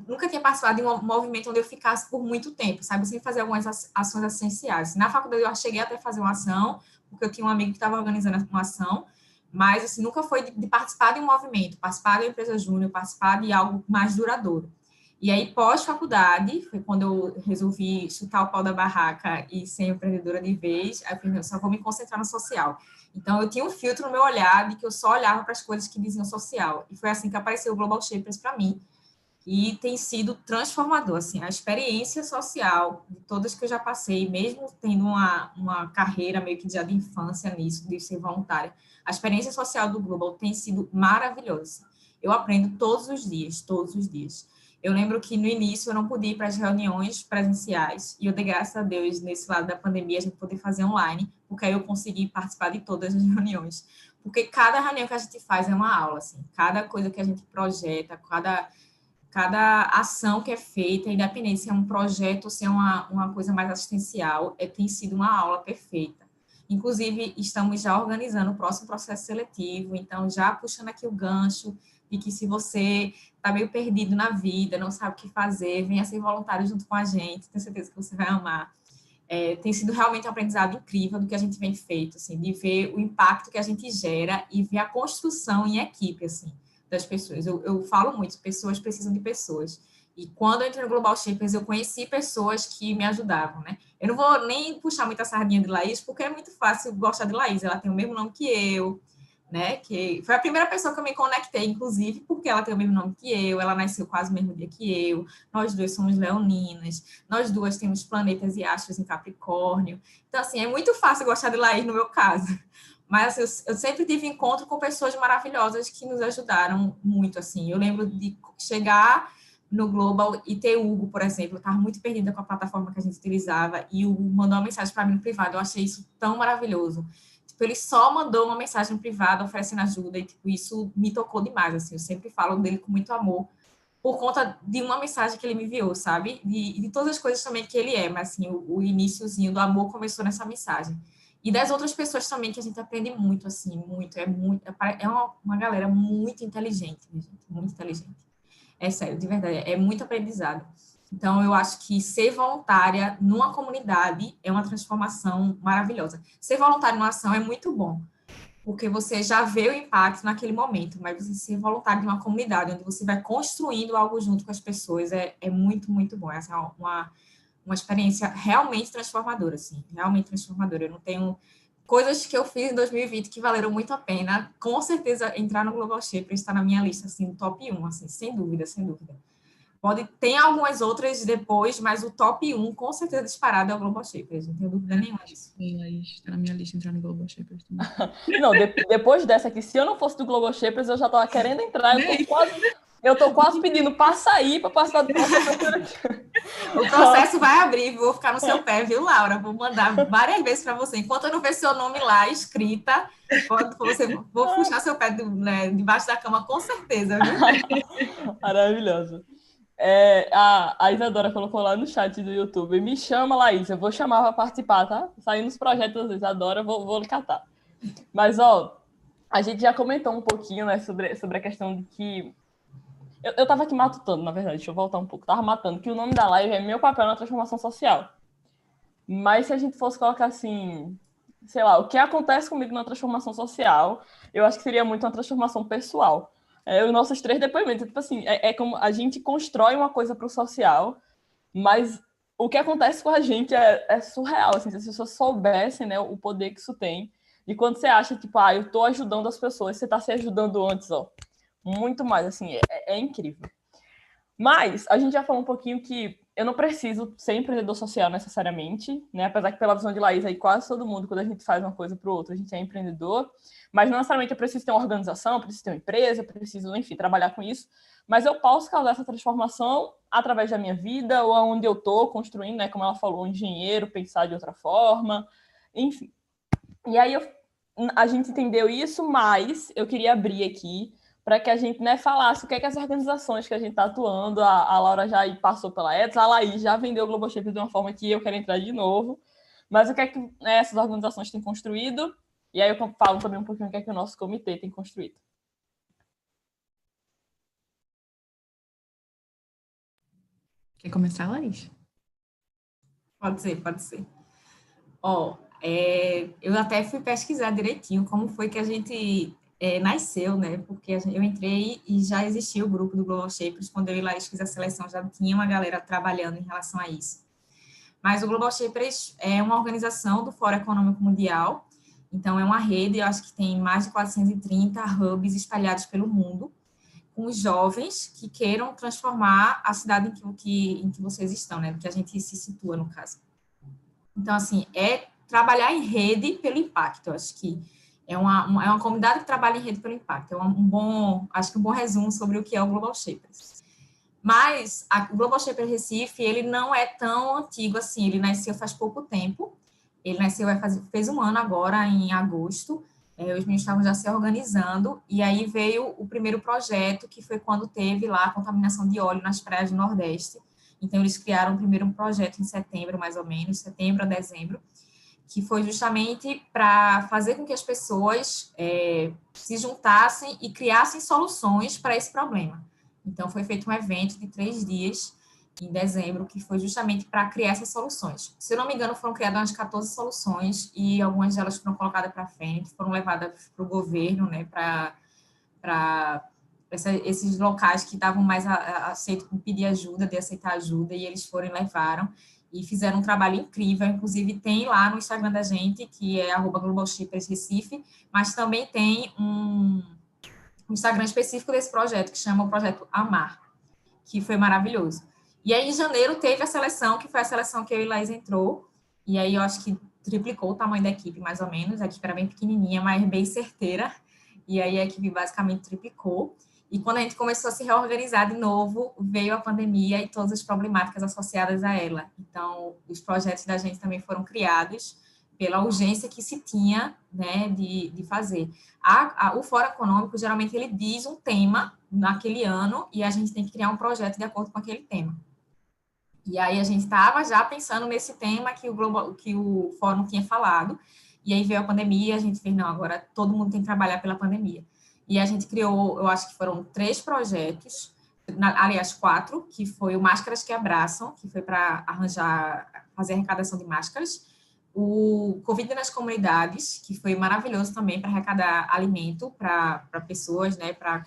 nunca tinha participado de um movimento onde eu ficasse por muito tempo, sabe? Eu sempre fazia algumas ações essenciais. Na faculdade, eu cheguei até a fazer uma ação, porque eu tinha um amigo que estava organizando uma ação, mas, assim, nunca foi de participar de um movimento, participar da empresa júnior, participar de algo mais duradouro. E aí, pós-faculdade, foi quando eu resolvi chutar o pau da barraca e ser empreendedora de vez, aí eu falei, eu só vou me concentrar no social. Então, eu tinha um filtro no meu olhar de que eu só olhava para as coisas que diziam social. E foi assim que apareceu o Global Shapers para mim. E tem sido transformador, assim, a experiência social de todas que eu já passei, mesmo tendo uma carreira meio que já de infância nisso, de ser voluntária, a experiência social do Global tem sido maravilhosa. Eu aprendo todos os dias, todos os dias. Eu lembro que no início eu não podia ir para as reuniões presenciais, e eu dei graças a Deus, nesse lado da pandemia, a gente poder fazer online, porque aí eu consegui participar de todas as reuniões. Porque cada reunião que a gente faz é uma aula, assim, cada coisa que a gente projeta, cada ação que é feita, independente se é um projeto ou se é uma coisa mais assistencial, tem sido uma aula perfeita. Inclusive, estamos já organizando o próximo processo seletivo, então já puxando aqui o gancho de que se você está meio perdido na vida, não sabe o que fazer, venha ser voluntário junto com a gente, tenho certeza que você vai amar. Tem sido realmente um aprendizado incrível do que a gente vem feito, assim, de ver o impacto que a gente gera e ver a construção em equipe, assim, das pessoas. Eu falo muito, pessoas precisam de pessoas. E quando eu entrei no Global Shapers, eu conheci pessoas que me ajudavam, né? Eu não vou nem puxar muita sardinha de Laís, porque é muito fácil gostar de Laís. Ela tem o mesmo nome que eu, né? Que foi a primeira pessoa que eu me conectei, inclusive, porque ela tem o mesmo nome que eu, ela nasceu quase o mesmo dia que eu, nós duas somos leoninas, nós duas temos planetas e astros em Capricórnio. Então, assim, é muito fácil gostar de Laís no meu caso. Mas assim, eu sempre tive encontro com pessoas maravilhosas que nos ajudaram muito, assim. Eu lembro de chegar no Global e ter o Hugo, por exemplo, eu estava muito perdida com a plataforma que a gente utilizava, e o Hugo mandou uma mensagem para mim no privado, eu achei isso tão maravilhoso. Tipo, ele só mandou uma mensagem privada oferecendo ajuda, e tipo, isso me tocou demais, assim, eu sempre falo dele com muito amor, por conta de uma mensagem que ele me enviou, sabe? De todas as coisas também que ele é, mas assim, o iniciozinho do amor começou nessa mensagem. E das outras pessoas também, que a gente aprende muito, assim, muito, é uma galera muito inteligente, minha gente, muito inteligente. É sério, de verdade, é muito aprendizado. Então, eu acho que ser voluntária numa comunidade é uma transformação maravilhosa. Ser voluntário numa ação é muito bom, porque você já vê o impacto naquele momento, mas você ser voluntário de uma comunidade, onde você vai construindo algo junto com as pessoas, é muito, muito bom. Essa é uma experiência realmente transformadora, assim, realmente transformadora. Eu não tenho coisas que eu fiz em 2020 que valeram muito a pena. Com certeza, entrar no Global Shapers está na minha lista, assim, no top 1, assim, sem dúvida, sem dúvida. Tem algumas outras depois, mas o top 1, com certeza, disparado é o Global Shapers, não tenho dúvida nenhuma disso. Está na minha lista entrar no Global Shapers também. Não, depois dessa aqui, se eu não fosse do Global Shapers, eu já estava querendo entrar, eu tô quase pedindo para sair, para participar do processo. O processo vai abrir, vou ficar no seu pé, viu, Laura? Vou mandar várias vezes para você. Enquanto eu não ver seu nome lá escrita, vou puxar seu pé debaixo da cama, com certeza, viu? Maravilhoso. A Isadora colocou lá no chat do YouTube: me chama, Laís, eu vou chamar para participar, tá? Saindo os projetos da Isadora, vou lhe catar. Mas, ó, a gente já comentou um pouquinho, né, sobre a questão de que eu tava aqui matutando, na verdade, deixa eu voltar um pouco. Tava matando que o nome da live é meu papel na transformação social. Mas se a gente fosse colocar assim, sei lá, o que acontece comigo na transformação social, eu acho que seria muito uma transformação pessoal. Os nossos 3 depoimentos, tipo assim, é como a gente constrói uma coisa para o social, mas o que acontece com a gente é surreal, assim, se as pessoas soubessem, né, o poder que isso tem. E quando você acha, tipo, eu tô ajudando as pessoas, você tá se ajudando antes, ó. Muito mais, assim, é incrível. Mas a gente já falou um pouquinho que eu não preciso ser empreendedor social necessariamente, né? Apesar que pela visão de Laís aí quase todo mundo, quando a gente faz uma coisa para o outro, a gente é empreendedor. Mas não necessariamente eu preciso ter uma organização, preciso ter uma empresa, preciso, enfim, trabalhar com isso. Mas eu posso causar essa transformação através da minha vida ou onde eu estou construindo, né? Como ela falou, um engenheiro, pensar de outra forma, enfim. E aí a gente entendeu isso, mas eu queria abrir aqui para que a gente, né, falasse o que é que as organizações que a gente está atuando, a Laura já passou pela ETS, a Laís já vendeu o Global Shape de uma forma que eu quero entrar de novo, mas o que é que, né, essas organizações têm construído, e aí eu falo também um pouquinho o que é que o nosso comitê tem construído. Quer começar, Laís? Pode ser, pode ser. Eu até fui pesquisar direitinho como foi que a gente nasceu, né? Porque eu entrei e já existia o grupo do Global Shapers. Quando eu e Laís fiz a seleção, já tinha uma galera trabalhando em relação a isso. Mas o Global Shapers é uma organização do Fórum Econômico Mundial. Então, é uma rede, eu acho que tem mais de 430 hubs espalhados pelo mundo, com os jovens que queiram transformar a cidade em que vocês estão, né? Que a gente se situa, no caso. Então, assim, é trabalhar em rede pelo impacto. Eu acho que é uma comunidade que trabalha em rede pelo impacto. É acho que um bom resumo sobre o que é o Global Shapers. Mas o Global Shapers Recife, ele não é tão antigo assim, ele nasceu faz pouco tempo. Ele nasceu, fez um ano agora, em agosto. Os meninos estavam já se organizando, e aí veio o primeiro projeto, que foi quando teve lá a contaminação de óleo nas praias do Nordeste. Então, eles criaram primeiro um projeto em setembro, mais ou menos, setembro a dezembro, que foi justamente para fazer com que as pessoas se juntassem e criassem soluções para esse problema. Então, foi feito um evento de 3 dias, em dezembro, que foi justamente para criar essas soluções. Se eu não me engano, foram criadas umas 14 soluções, e algumas delas foram colocadas para frente, foram levadas para o governo, né, para esses locais que estavam mais aceitos com pedir ajuda, de aceitar ajuda, e eles foram e levaram, e fizeram um trabalho incrível. Inclusive tem lá no Instagram da gente, que é @globalshippers_recife, mas também tem um Instagram específico desse projeto, que chama o Projeto Amar, que foi maravilhoso. E aí, em janeiro, teve a seleção, que foi a seleção que eu e Laís entrou, e aí eu acho que triplicou o tamanho da equipe, mais ou menos. A equipe era bem pequenininha, mas bem certeira, e aí a equipe basicamente triplicou. E quando a gente começou a se reorganizar de novo, veio a pandemia e todas as problemáticas associadas a ela. Então, os projetos da gente também foram criados pela urgência que se tinha, né, de fazer. O Fórum Econômico, geralmente, ele diz um tema naquele ano, e a gente tem que criar um projeto de acordo com aquele tema. E aí a gente estava já pensando nesse tema que o Fórum tinha falado, e aí veio a pandemia, e a gente fez, não, agora todo mundo tem que trabalhar pela pandemia. E a gente criou, eu acho que foram 3 projetos, aliás, 4, que foi o Máscaras que Abraçam, que foi para fazer arrecadação de máscaras, o Covid nas Comunidades, que foi maravilhoso também para arrecadar alimento para pessoas, né, para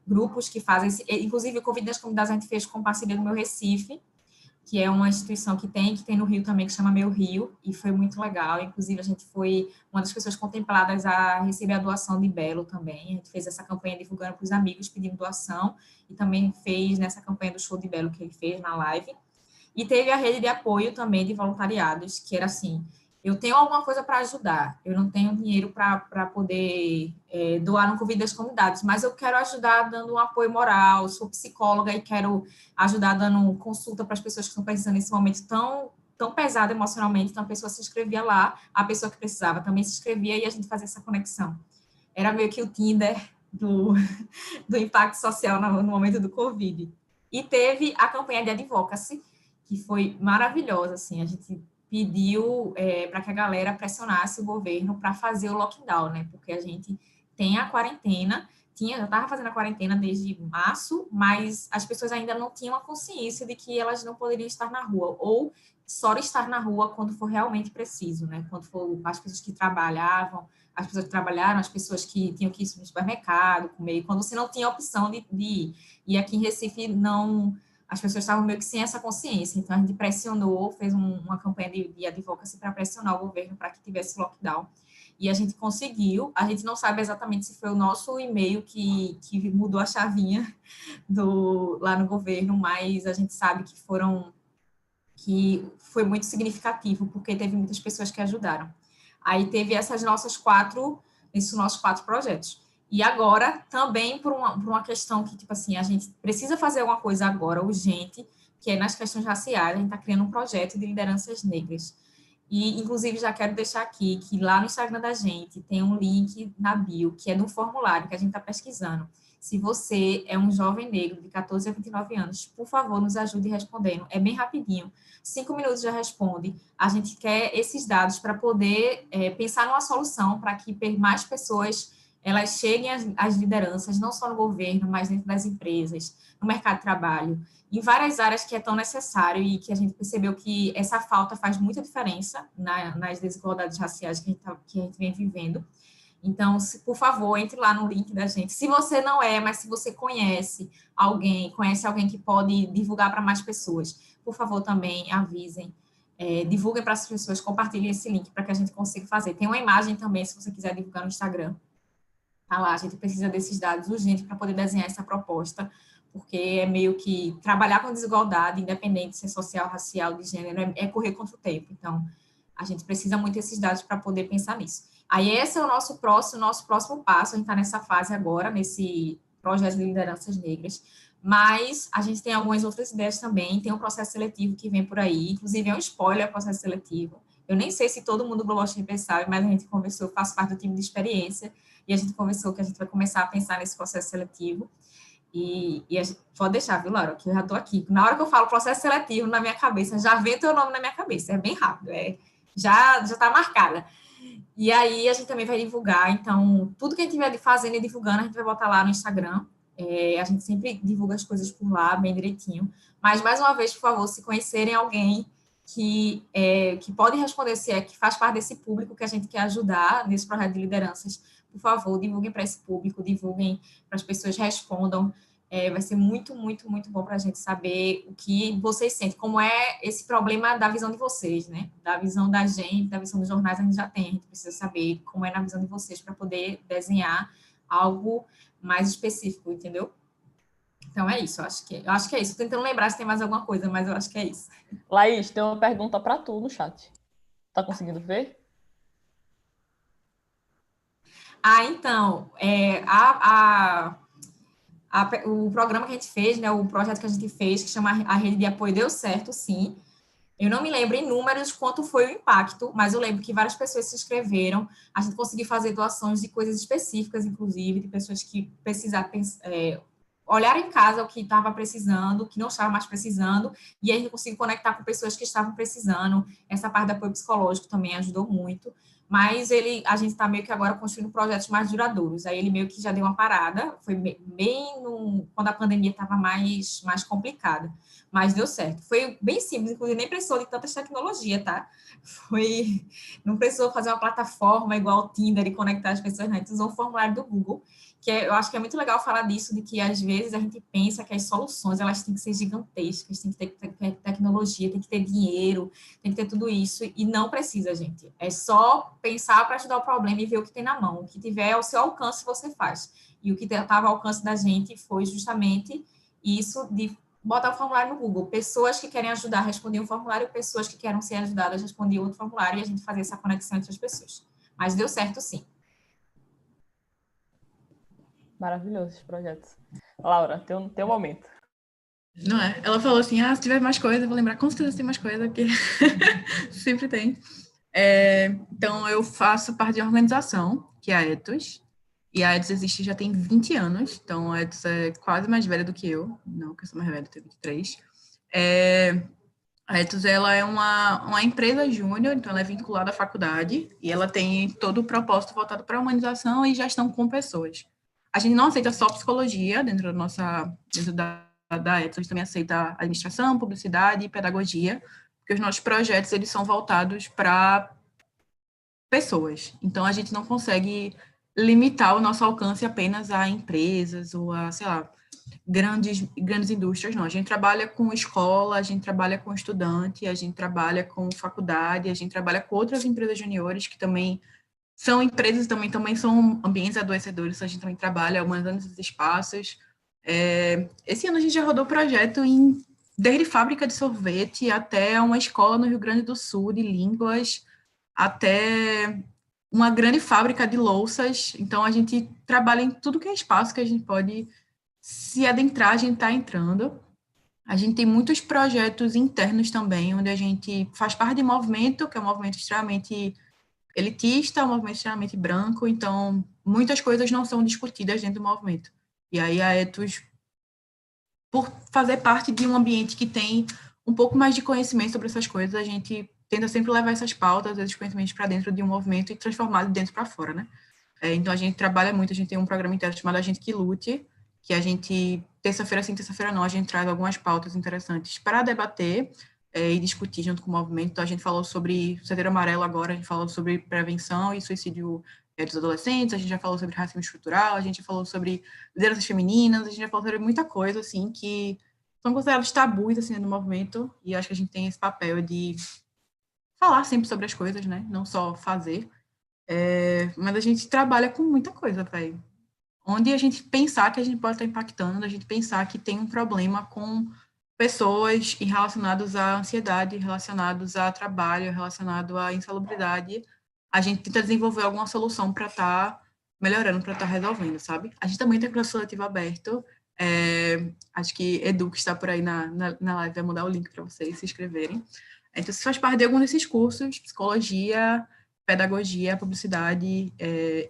grupos que fazem, inclusive o Covid nas Comunidades a gente fez com parceria do Meu Recife, que é uma instituição que tem no Rio também, que chama Meu Rio, e foi muito legal. Inclusive, a gente foi uma das pessoas contempladas a receber a doação de Belo também. A gente fez essa campanha divulgando para os amigos, pedindo doação, e também fez nessa campanha do show de Belo que ele fez na live. E teve a rede de apoio também de voluntariados, que era assim: eu tenho alguma coisa para ajudar, eu não tenho dinheiro para poder doar no Covid das Comunidades, mas eu quero ajudar dando um apoio moral, sou psicóloga e quero ajudar dando consulta para as pessoas que estão precisando nesse momento tão pesado emocionalmente. Então, a pessoa se inscrevia lá, a pessoa que precisava também se inscrevia, e a gente fazia essa conexão. Era meio que o Tinder do impacto social no momento do Covid. E teve a campanha de advocacy, que foi maravilhosa, assim, a gente pediu para que a galera pressionasse o governo para fazer o lockdown, né, porque a gente tem a quarentena, já estava fazendo a quarentena desde março, mas as pessoas ainda não tinham a consciência de que elas não poderiam estar na rua, ou só estar na rua quando for realmente preciso, né, quando for as pessoas que trabalhavam, as pessoas que trabalharam, as pessoas que tinham que ir no supermercado, comer, quando você não tinha opção de ir. E aqui em Recife, não, as pessoas estavam meio que sem essa consciência, então a gente pressionou, fez uma campanha de advocacy para pressionar o governo para que tivesse lockdown, e a gente conseguiu. A gente não sabe exatamente se foi o nosso e-mail que mudou a chavinha lá no governo, mas a gente sabe que foi muito significativo, porque teve muitas pessoas que ajudaram. Aí teve esses nossos 4 projetos. E agora, também por uma questão que, tipo assim, a gente precisa fazer alguma coisa agora, urgente, que é nas questões raciais. A gente está criando um projeto de lideranças negras. E, inclusive, já quero deixar aqui que lá no Instagram da gente tem um link na bio, que é no formulário que a gente está pesquisando. Se você é um jovem negro de 14 a 29 anos, por favor, nos ajude respondendo. É bem rapidinho. 5 minutos já responde. A gente quer esses dados para poder pensar numa solução para que mais pessoas elas cheguem às lideranças, não só no governo, mas dentro das empresas, no mercado de trabalho, em várias áreas que é tão necessário, e que a gente percebeu que essa falta faz muita diferença nas desigualdades raciais que a gente vem vivendo. Então, por favor, entre lá no link da gente. Se você não é, mas se você conhece alguém que pode divulgar para mais pessoas, por favor, também avisem. Divulguem para as pessoas, compartilhem esse link para que a gente consiga fazer. Tem uma imagem também, se você quiser divulgar no Instagram. Tá lá, a gente precisa desses dados urgentes para poder desenhar essa proposta, porque é meio que trabalhar com desigualdade, independente se é social, racial, de gênero, é correr contra o tempo. Então, a gente precisa muito desses dados para poder pensar nisso. Aí, esse é o nosso próximo passo, a gente está nessa fase agora, nesse projeto de lideranças negras, mas a gente tem algumas outras ideias também, tem um processo seletivo que vem por aí, inclusive é um spoiler o processo seletivo. Eu nem sei se todo mundo do Global Champions sabe, mas a gente conversou, eu faço parte do time de experiência, e a gente conversou que a gente vai começar a pensar nesse processo seletivo. E a gente, pode deixar, viu, Laura, que eu já estou aqui. Na hora que eu falo processo seletivo na minha cabeça, já vem teu nome na minha cabeça, é bem rápido, já está marcada. E aí a gente também vai divulgar, então, tudo que a gente estiver fazendo e divulgando, a gente vai botar lá no Instagram. A gente sempre divulga as coisas por lá, bem direitinho. Mas, mais uma vez, por favor, se conhecerem alguém que pode responder que faz parte desse público que a gente quer ajudar nesse projeto de lideranças, por favor, divulguem para esse público, divulguem para as pessoas, respondam. Vai ser muito, muito, muito bom para a gente saber o que vocês sentem, como é esse problema da visão de vocês, né? Da visão da gente, da visão dos jornais, a gente já tem, a gente precisa saber como é na visão de vocês para poder desenhar algo mais específico, entendeu? Então, é isso, eu acho que é isso. Estou tentando lembrar se tem mais alguma coisa, mas eu acho que é isso. Laís, tem uma pergunta para tu no chat. Tá conseguindo ver? Então, o programa que a gente fez, né, o projeto que a gente fez, que chama a Rede de Apoio, deu certo, sim. Eu não me lembro em números quanto foi o impacto, mas eu lembro que várias pessoas se inscreveram, a gente conseguiu fazer doações de coisas específicas, inclusive, de pessoas que precisaram olhar em casa o que estava precisando, o que não estava mais precisando, e aí a gente conseguiu conectar com pessoas que estavam precisando. Essa parte do apoio psicológico também ajudou muito, mas a gente está meio que agora construindo projetos mais duradouros. Aí ele meio que já deu uma parada, foi quando a pandemia estava mais complicada, mas deu certo. Foi bem simples, inclusive nem precisou de tantas tecnologia, tá? Não precisou fazer uma plataforma igual o Tinder e conectar as pessoas, não. A gente usou o formulário do Google, eu acho que é muito legal falar disso, de que às vezes a gente pensa que as soluções, elas têm que ser gigantescas, tem que ter tecnologia, tem que ter dinheiro, tem que ter tudo isso, e não precisa, gente. É só pensar para ajudar o problema e ver o que tem na mão. O que tiver ao seu alcance, você faz. E o que estava ao alcance da gente foi justamente isso de botar o formulário no Google. Pessoas que querem ajudar respondiam o formulário, pessoas que querem ser ajudadas respondiam outro formulário, e a gente fazia essa conexão entre as pessoas. Mas deu certo, sim. Maravilhoso esses projetos. Laura, teu momento. Não é? Ela falou assim, se tiver mais coisa, eu vou lembrar, com certeza tem mais coisa, porque sempre tem. Então, eu faço parte de uma organização, que é a Ethos, e a Ethos existe já tem 20 anos, então a Ethos é quase mais velha do que eu, não, que eu sou mais velha, eu tenho 23. A Ethos, ela é uma empresa júnior, então ela é vinculada à faculdade, e ela tem todo o propósito voltado para a humanização e gestão com pessoas. A gente não aceita só psicologia dentro da Ethos, a gente também aceita administração, publicidade e pedagogia, porque os nossos projetos, eles são voltados para pessoas. Então, a gente não consegue limitar o nosso alcance apenas a empresas ou a, sei lá, grandes indústrias, não. A gente trabalha com escola, a gente trabalha com estudante, a gente trabalha com faculdade, a gente trabalha com outras empresas juniores que também são empresas, também são ambientes adoecedores, a gente também trabalha humanizando esses espaços. Esse ano a gente já rodou projeto desde fábrica de sorvete até uma escola no Rio Grande do Sul de línguas, até uma grande fábrica de louças. Então, a gente trabalha em tudo que é espaço que a gente pode se adentrar, a gente está entrando. A gente tem muitos projetos internos também, onde a gente faz parte de movimento, que é um movimento extremamente elitista, um movimento extremamente branco, então muitas coisas não são discutidas dentro do movimento. E aí a Ethos, por fazer parte de um ambiente que tem um pouco mais de conhecimento sobre essas coisas, a gente tenta sempre levar essas pautas, esses conhecimentos para dentro de um movimento e transformar de dentro para fora, né? Então a gente trabalha muito, a gente tem um programa interno chamado A Gente Que Lute, que a gente, terça-feira sim, terça-feira não, a gente traz algumas pautas interessantes para debater e discutir junto com o movimento. Então, a gente falou sobre Setembro Amarelo agora, a gente falou sobre prevenção e suicídio dos adolescentes, a gente já falou sobre racismo estrutural, a gente já falou sobre lideranças femininas, a gente já falou sobre muita coisa, assim, que são considerados tabus, assim, no movimento, e acho que a gente tem esse papel de falar sempre sobre as coisas, né, não só fazer, mas a gente trabalha com muita coisa, velho. Onde a gente pensar que a gente pode estar impactando, a gente pensar que tem um problema com pessoas e relacionados à ansiedade, relacionados a trabalho, relacionado à insalubridade, a gente tenta desenvolver alguma solução para estar melhorando, para estar resolvendo, sabe? A gente também tem processo seletivo aberto, acho que Edu, que está por aí na live, vai mandar o link para vocês se inscreverem. Então, se faz parte de algum desses cursos, psicologia, pedagogia, publicidade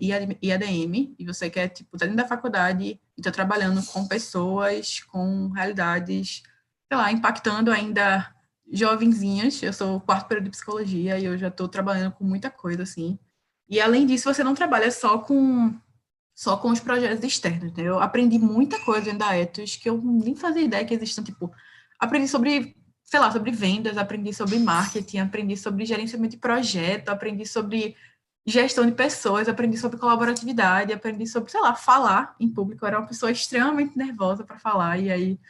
e ADM, e você quer, tipo, estar dentro da faculdade e estar trabalhando com pessoas, com realidades, sei lá, impactando ainda jovenzinhas. Eu sou o quarto período de psicologia e eu já estou trabalhando com muita coisa, assim. E, além disso, você não trabalha só com os projetos externos, né? Eu aprendi muita coisa dentro da Ethos que eu nem fazia ideia que existiam, tipo, aprendi sobre, sei lá, sobre vendas, aprendi sobre marketing, aprendi sobre gerenciamento de projeto, aprendi sobre gestão de pessoas, aprendi sobre colaboratividade, aprendi sobre, sei lá, falar em público. Eu era uma pessoa extremamente nervosa para falar, e aí,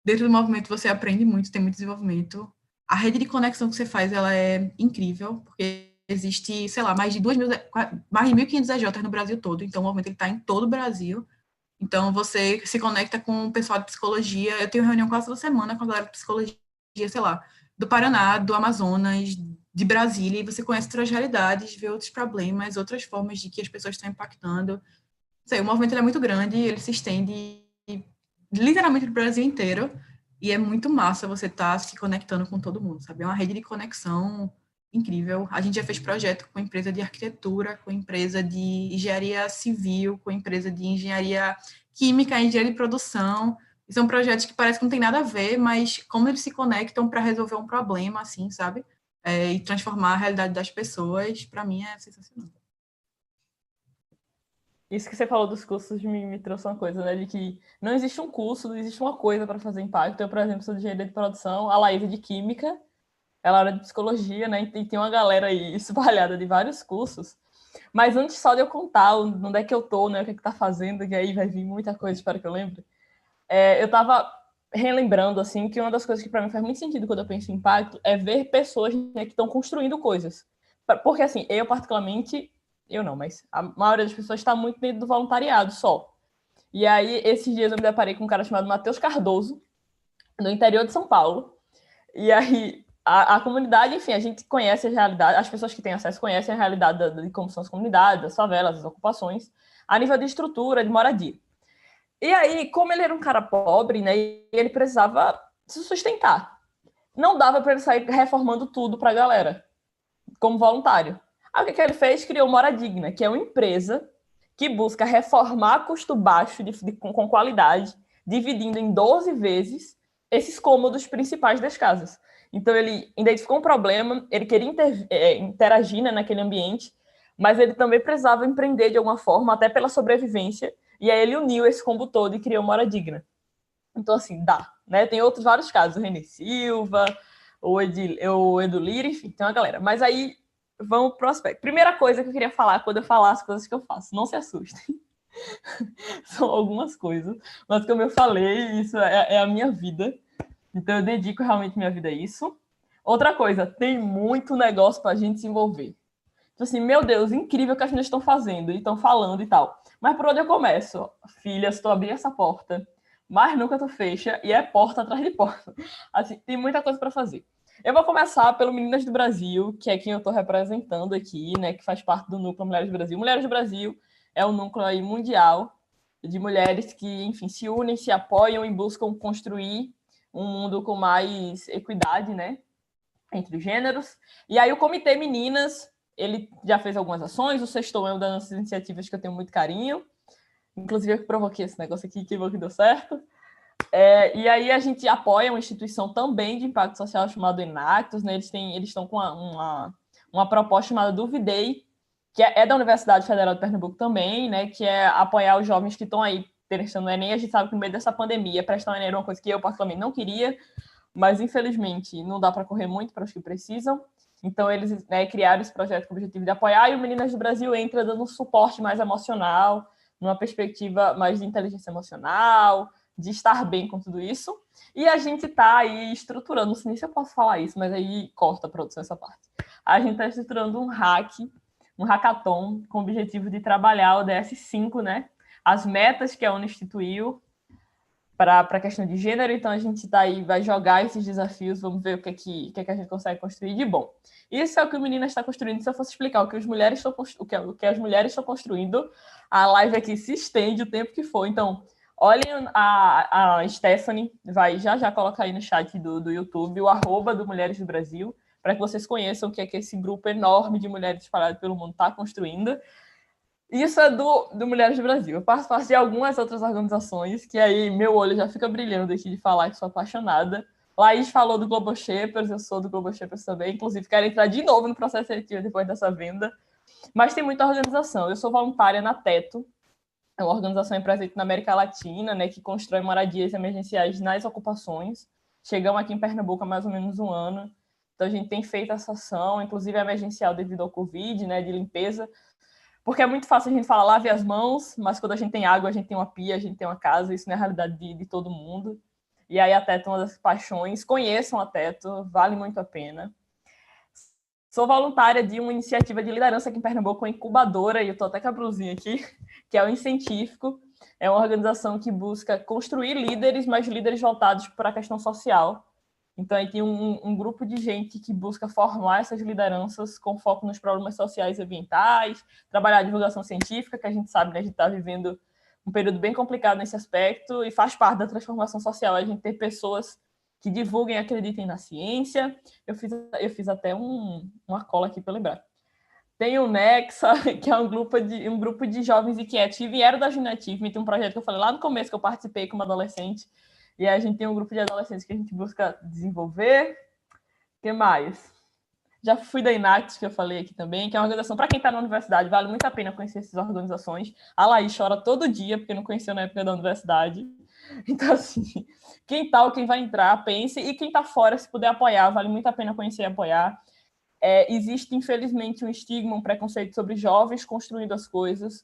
dentro do movimento, você aprende muito, tem muito desenvolvimento. A rede de conexão que você faz, ela é incrível, porque existe, sei lá, mais de 1.500 EJs no Brasil todo, então o movimento está em todo o Brasil. Então, você se conecta com o pessoal de psicologia. Eu tenho reunião quase toda semana com a galera de psicologia, sei lá, do Paraná, do Amazonas, de Brasília, e você conhece outras realidades, vê outros problemas, outras formas de que as pessoas estão impactando. Não sei, o movimento é muito grande, ele se estende literalmente no Brasil inteiro, e é muito massa você estar se conectando com todo mundo, sabe? É uma rede de conexão incrível. A gente já fez projeto com empresa de arquitetura, com empresa de engenharia civil, com empresa de engenharia química, engenharia de produção. E são projetos que parece que não tem nada a ver, mas como eles se conectam para resolver um problema, assim, sabe? E transformar a realidade das pessoas, para mim é sensacional. Isso que você falou dos cursos me trouxe uma coisa, né? De que não existe um curso, não existe uma coisa para fazer impacto. Eu, por exemplo, sou de engenharia de produção, a Laís é de química, ela era de psicologia, né? E tem uma galera aí espalhada de vários cursos. Mas antes só de eu contar onde é que eu tô, né? O que é que tá fazendo, que aí vai vir muita coisa, espero que eu lembre. Eu tava relembrando, assim, que uma das coisas que para mim faz muito sentido quando eu penso em impacto é ver pessoas, né, que estão construindo coisas. Porque, assim, eu particularmente, eu não, mas a maioria das pessoas está muito dentro do voluntariado só. E aí, esses dias eu me deparei com um cara chamado Matheus Cardoso, no interior de São Paulo. E aí, a comunidade, enfim, a gente conhece a realidade, as pessoas que têm acesso conhecem a realidade de como são as comunidades, as favelas, as ocupações, a nível de estrutura, de moradia. E aí, como ele era um cara pobre, né, ele precisava se sustentar. Não dava para ele sair reformando tudo para a galera, como voluntário. Aí o que ele fez? Criou Mora Digna, que é uma empresa que busca reformar a custo baixo, com qualidade, dividindo em 12 vezes esses cômodos principais das casas. Então, ele identificou um problema, ele queria interagir, né, naquele ambiente, mas ele também precisava empreender de alguma forma, até pela sobrevivência, e aí ele uniu esse combo todo e criou Mora Digna. Então, assim, dá, né? Tem outros vários casos, o René Silva, o Edu Lira, enfim, tem uma galera. Mas aí, vamos pro aspecto. Primeira coisa que eu queria falar quando eu falar as coisas que eu faço, não se assustem. São algumas coisas, mas como eu falei, isso é a minha vida. Então, eu dedico realmente minha vida a isso. Outra coisa, tem muito negócio pra gente se envolver. Então, assim, meu Deus, incrível o que as meninas estão fazendo e estão falando e tal. Mas por onde eu começo? Filha, se tu abrir essa porta, mas nunca tu fecha, e é porta atrás de porta. Assim, tem muita coisa para fazer. Eu vou começar pelo Meninas do Brasil, que é quem eu estou representando aqui, né, que faz parte do núcleo Mulheres do Brasil. Mulheres do Brasil é um núcleo aí mundial de mulheres que, enfim, se unem, se apoiam e buscam construir um mundo com mais equidade, né, entre os gêneros. E aí o Comitê Meninas, ele já fez algumas ações, o Sextou é uma das nossas iniciativas que eu tenho muito carinho. Inclusive, eu provoquei esse negócio aqui, que bom que deu certo. E aí a gente apoia uma instituição também de impacto social chamada Enactus, né? Eles estão com uma proposta chamada Duvidei, que é da Universidade Federal de Pernambuco também, né? Que é apoiar os jovens que estão aí prestando Enem. A gente sabe que no meio dessa pandemia, prestar o Enem era uma coisa que eu particularmente não queria, mas infelizmente não dá para correr muito para os que precisam. Então, eles, né, criaram esse projeto com o objetivo de apoiar, e o Meninas do Brasil entra dando um suporte mais emocional, numa perspectiva mais de inteligência emocional, de estar bem com tudo isso. E a gente está aí estruturando, não sei nem se eu posso falar isso, mas aí corta a produção essa parte. A gente está estruturando um hackathon, com o objetivo de trabalhar o DS5, né? As metas que a ONU instituiu para a questão de gênero. Então, a gente está aí, vai jogar esses desafios, vamos ver o que é que a gente consegue construir de bom. Isso é o que o Meninas está construindo. Se eu fosse explicar o que as mulheres estão construindo, a live aqui se estende o tempo que for. Então, olhem a Stephanie, vai já colocar aí no chat do YouTube o @ do Mulheres do Brasil, para que vocês conheçam o que é que esse grupo enorme de mulheres espalhadas pelo mundo está construindo. Isso é do Mulheres do Brasil. Eu faço parte de algumas outras organizações, que aí meu olho já fica brilhando aqui de falar que sou apaixonada. Laís falou do Global Shapers, eu sou do Global Shapers também. Inclusive, quero entrar de novo no processo seletivo depois dessa venda. Mas tem muita organização. Eu sou voluntária na Teto, é uma organização presente na América Latina, né, que constrói moradias emergenciais nas ocupações. Chegamos aqui em Pernambuco há mais ou menos um ano. Então, a gente tem feito essa ação, inclusive emergencial devido ao Covid, né, de limpeza. Porque é muito fácil a gente falar, lave as mãos, mas quando a gente tem água, a gente tem uma pia, a gente tem uma casa, isso não é a realidade de todo mundo. E aí a Teto é uma das paixões. Conheçam a Teto, vale muito a pena. Sou voluntária de uma iniciativa de liderança aqui em Pernambuco, uma incubadora, e eu estou até com a blusinha aqui, que é o Incentifico. É uma organização que busca construir líderes, mas líderes voltados para a questão social. Então, aí tem um grupo de gente que busca formar essas lideranças com foco nos problemas sociais e ambientais, trabalhar a divulgação científica, que a gente sabe, né, a gente está vivendo um período bem complicado nesse aspecto, e faz parte da transformação social a gente ter pessoas que divulguem e acreditem na ciência. Eu fiz até uma cola aqui para lembrar. Tem o Nexa, que é um grupo de jovens inquietos que vieram da Junative, tem um projeto que eu falei lá no começo, que eu participei como adolescente, e aí a gente tem um grupo de adolescentes que a gente busca desenvolver. O que mais? Já fui da Inact, que eu falei aqui também, que é uma organização para quem está na universidade, vale muito a pena conhecer essas organizações. A Laís chora todo dia, porque não conheceu na época da universidade. Então, assim, quem vai entrar, pense, e quem está fora, se puder apoiar, vale muito a pena conhecer e apoiar. Existe, infelizmente, um estigma, um preconceito sobre jovens construindo as coisas,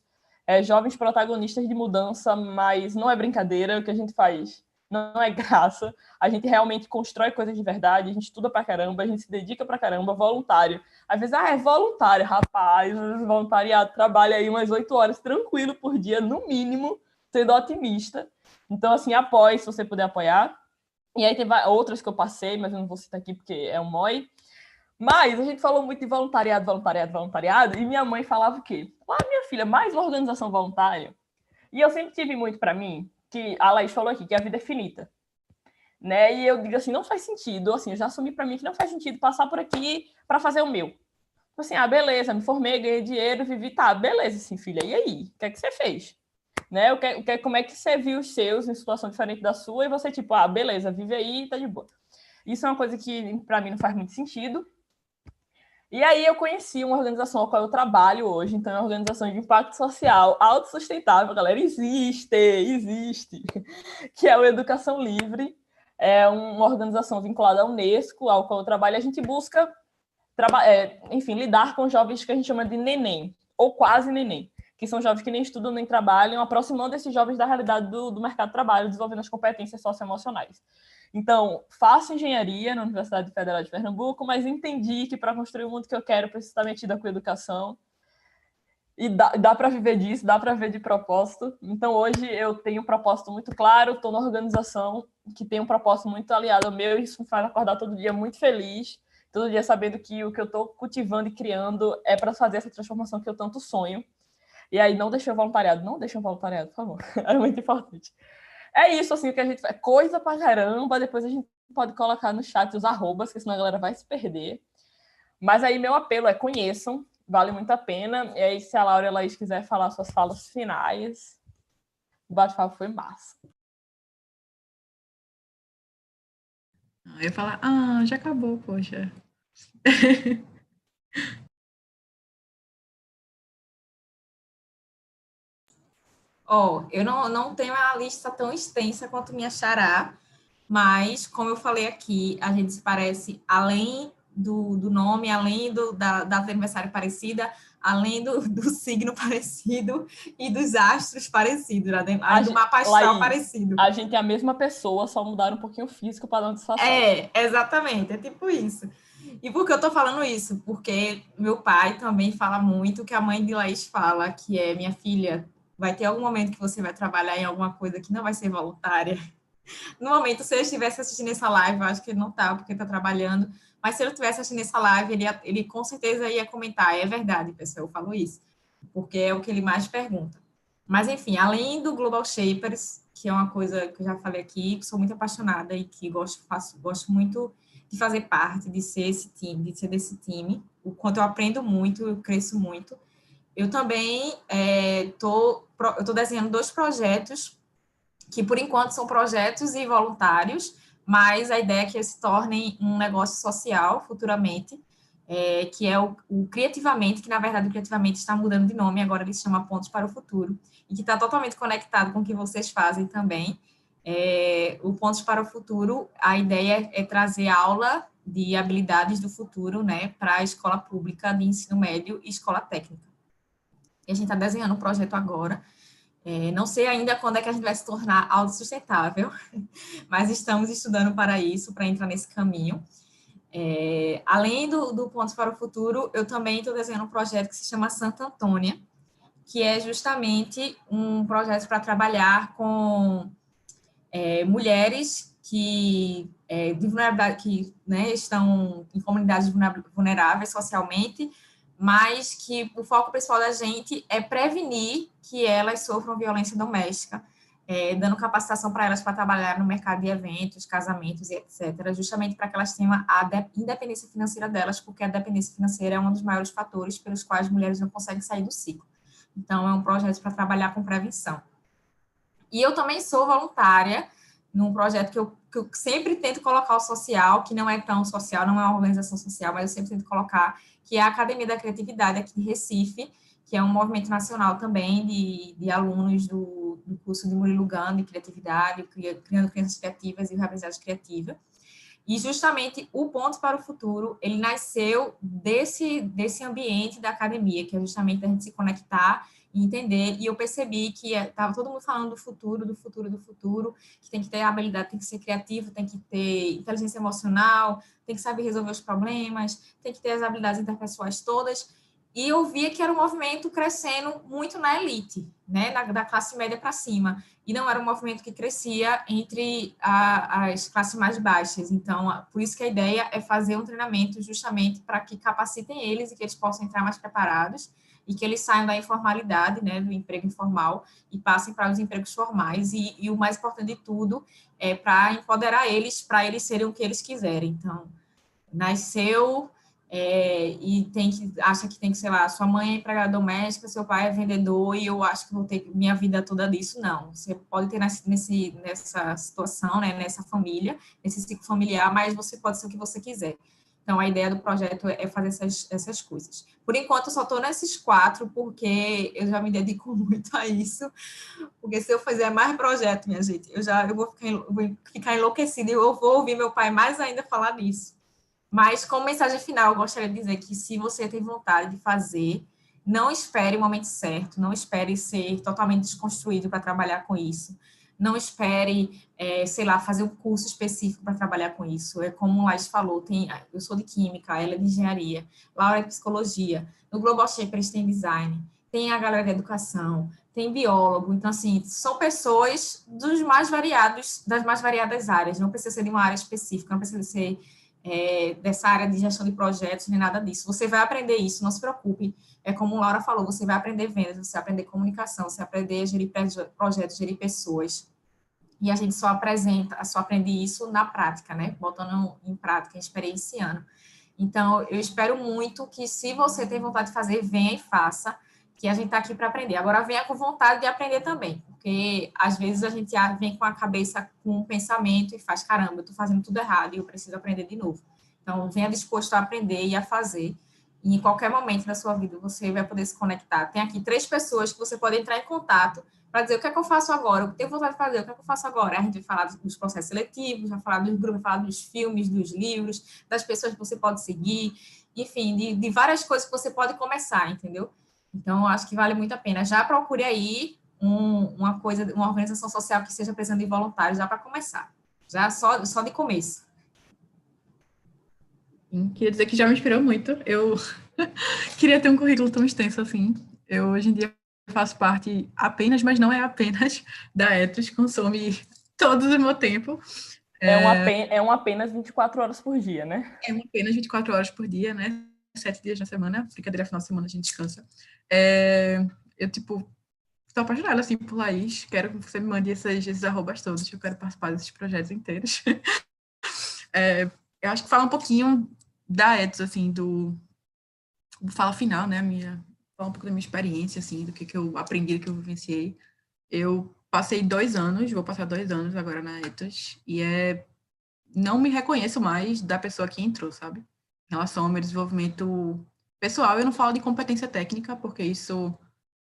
jovens protagonistas de mudança, mas não é brincadeira o que a gente faz. Não é graça, a gente realmente constrói coisas de verdade, a gente estuda pra caramba, a gente se dedica pra caramba, voluntário. Às vezes, é voluntário, rapaz, voluntariado, trabalha aí umas 8 horas tranquilo por dia, no mínimo, sendo otimista. Então, assim, apoie se você puder apoiar. E aí tem outras que eu passei, mas eu não vou citar aqui porque é um MOI. Mas a gente falou muito de voluntariado, e minha mãe falava o quê? Minha filha, mais uma organização voluntária. E eu sempre tive muito para mim, que a Laís falou aqui, que a vida é finita. Né? E eu digo assim, não faz sentido, assim, eu já assumi para mim que não faz sentido passar por aqui para fazer o meu. Assim, beleza, me formei, ganhei dinheiro, vivi, tá, beleza, assim, filha, e aí? O que é que você fez? Né? Como é que você viu os seus em situação diferente da sua, e você, tipo, beleza, vive aí, tá de boa. Isso é uma coisa que, para mim, não faz muito sentido. E aí eu conheci uma organização a qual eu trabalho hoje, então é uma organização de impacto social autossustentável, galera, existe, que é o Educação Livre, é uma organização vinculada à Unesco, ao qual eu trabalho. A gente busca, enfim, lidar com jovens que a gente chama de neném, ou quase neném, que são jovens que nem estudam nem trabalham, aproximando esses jovens da realidade do mercado de trabalho, desenvolvendo as competências socioemocionais. Então, faço engenharia na Universidade Federal de Pernambuco, mas entendi que para construir o mundo que eu quero, preciso estar metida com educação. E dá para viver disso, dá para ver de propósito. Então, hoje eu tenho um propósito muito claro, estou na organização que tem um propósito muito aliado ao meu, e isso me faz acordar todo dia muito feliz, todo dia sabendo que o que eu estou cultivando e criando é para fazer essa transformação que eu tanto sonho. E aí, não deixem o voluntariado, por favor. É muito importante. É isso, assim, o que a gente faz. Coisa pra caramba, depois a gente pode colocar no chat os arrobas, porque senão a galera vai se perder. Mas aí meu apelo é conheçam, vale muito a pena. E aí, se a Laura e a Laís quiser falar suas falas finais, o bate-papo foi massa. Eu ia falar, já acabou, poxa. Eu não tenho uma lista tão extensa quanto minha xará, mas, como eu falei aqui, a gente se parece, além do nome, além da data de aniversário parecida, além do signo parecido e dos astros parecidos, além do mapa astral Laís, parecido. a gente é a mesma pessoa, só mudaram um pouquinho o físico para não disfarçar. Exatamente, é tipo isso. E por que eu tô falando isso? Porque meu pai também fala muito que a mãe de Laís fala, que é: minha filha, vai ter algum momento que você vai trabalhar em alguma coisa que não vai ser voluntária. No momento, se ele estivesse assistindo essa live, eu acho que ele não tá, porque tá trabalhando, mas se ele estivesse assistindo essa live, ele com certeza ia comentar: é verdade, pessoal, eu falo isso, porque é o que ele mais pergunta. Mas, enfim, além do Global Shapers, que é uma coisa que eu já falei aqui, que sou muito apaixonada e que gosto muito de fazer parte, de ser esse time, de ser desse time, o quanto eu aprendo muito, eu cresço muito. Eu também estou desenhando 2 projetos que, por enquanto, são projetos e voluntários, mas a ideia é que eles se tornem um negócio social futuramente, que é o Criativamente, que, na verdade, o Criativamente está mudando de nome, agora ele se chama Pontos para o Futuro, e que está totalmente conectado com o que vocês fazem também. O Pontos para o Futuro, a ideia é trazer aula de habilidades do futuro, né, para a escola pública de ensino médio e escola técnica. E a gente está desenhando um projeto agora. Não sei ainda quando é que a gente vai se tornar autossustentável, mas estamos estudando para isso, para entrar nesse caminho. Além do Pontos para o Futuro, eu também estou desenhando um projeto que se chama Santa Antônia, que é justamente um projeto para trabalhar com mulheres que estão em comunidades vulneráveis socialmente, mas que o foco principal da gente é prevenir que elas sofram violência doméstica, dando capacitação para elas para trabalhar no mercado de eventos, casamentos e etc., justamente para que elas tenham a independência financeira delas, porque a dependência financeira é um dos maiores fatores pelos quais as mulheres não conseguem sair do ciclo. Então, é um projeto para trabalhar com prevenção. E eu também sou voluntária num projeto que eu sempre tento colocar o social, que não é tão social, não é uma organização social, mas eu sempre tento colocar, que é a Academia da Criatividade aqui de Recife, que é um movimento nacional também de alunos do curso de Murilo Gano de Criatividade, Criando Crianças Criativas e Reabilidade Criativa. E justamente o Pontos para o Futuro, ele nasceu desse ambiente da academia, que é justamente a gente se conectar e entender, e eu percebi que estava todo mundo falando do futuro, que tem que ter habilidade, tem que ser criativo, tem que ter inteligência emocional, tem que saber resolver os problemas, tem que ter as habilidades interpessoais todas, e eu via que era um movimento crescendo muito na elite, né, da classe média para cima, e não era um movimento que crescia entre as classes mais baixas. Então, por isso que a ideia é fazer um treinamento justamente para que capacitem eles e que eles possam entrar mais preparados e que eles saiam da informalidade, né, do emprego informal, e passem para os empregos formais. E o mais importante de tudo é para empoderar eles, para eles serem o que eles quiserem. Então, nasceu e acha que tem que, sei lá, sua mãe é empregada doméstica, seu pai é vendedor e eu acho que vou ter minha vida toda disso. Não, você pode ter nascido nessa situação, né, nessa família, nesse ciclo familiar, mas você pode ser o que você quiser. Então, a ideia do projeto é fazer essas coisas. Por enquanto, eu só estou nesses 4, porque eu já me dedico muito a isso. Porque se eu fizer mais projeto, minha gente, eu vou ficar enlouquecida e eu vou ouvir meu pai mais ainda falar disso. Mas, como mensagem final, eu gostaria de dizer que, se você tem vontade de fazer, não espere o momento certo, não espere ser totalmente desconstruído para trabalhar com isso. Não espere, sei lá, fazer um curso específico para trabalhar com isso. É como o Laís falou, eu sou de Química, ela é de Engenharia, Laura é de Psicologia, no Global Shapers tem Design, tem a galera da Educação, tem biólogo. Então, assim, são pessoas das mais variadas áreas, não precisa ser de uma área específica, não precisa ser dessa área de gestão de projetos, nem nada disso. Você vai aprender isso, não se preocupe. É como a Laura falou, você vai aprender vendas, você vai aprender comunicação, você vai aprender a gerir projetos, gerir pessoas. E a gente só aprende isso na prática, né? Botando em prática, experienciando. Então, eu espero muito que, se você tem vontade de fazer, venha e faça, que a gente está aqui para aprender. Agora, venha com vontade de aprender também, porque às vezes a gente vem com a cabeça, com um pensamento e faz: caramba, eu estou fazendo tudo errado e eu preciso aprender de novo. Então, venha disposto a aprender e a fazer, e em qualquer momento da sua vida você vai poder se conectar. Tem aqui 3 pessoas que você pode entrar em contato para dizer o que é que eu faço agora, o que tenho vontade de fazer, o que é que eu faço agora. A gente vai falar dos processos seletivos, vai falar dos grupos, vai falar dos filmes, dos livros, das pessoas que você pode seguir, enfim, de várias coisas que você pode começar, entendeu? Então, eu acho que vale muito a pena. Já procure aí uma organização social que seja precisando de voluntários, já para começar. Já só de começo. Queria dizer que já me inspirou muito. Eu queria ter um currículo tão extenso assim. Eu, hoje em dia, faço parte apenas, mas não é apenas, da Ethos, consome todo o meu tempo. É um apenas 24 horas por dia, né? É um apenas 24 horas por dia, né? 7 dias na semana, brincadeira, final de semana a gente descansa. Eu, tipo, estou apaixonada, assim, por Laís. Quero que você me mande esses arrobas todos, que eu quero participar desses projetos inteiros. Eu acho que fala um pouquinho da Ethos, assim, do fala final, né? Fala um pouco da minha experiência, assim, do que eu aprendi, do que eu vivenciei. Eu passei 2 anos, vou passar 2 anos agora na Ethos, e não me reconheço mais da pessoa que entrou, sabe? Em relação ao meu desenvolvimento pessoal, eu não falo de competência técnica, porque o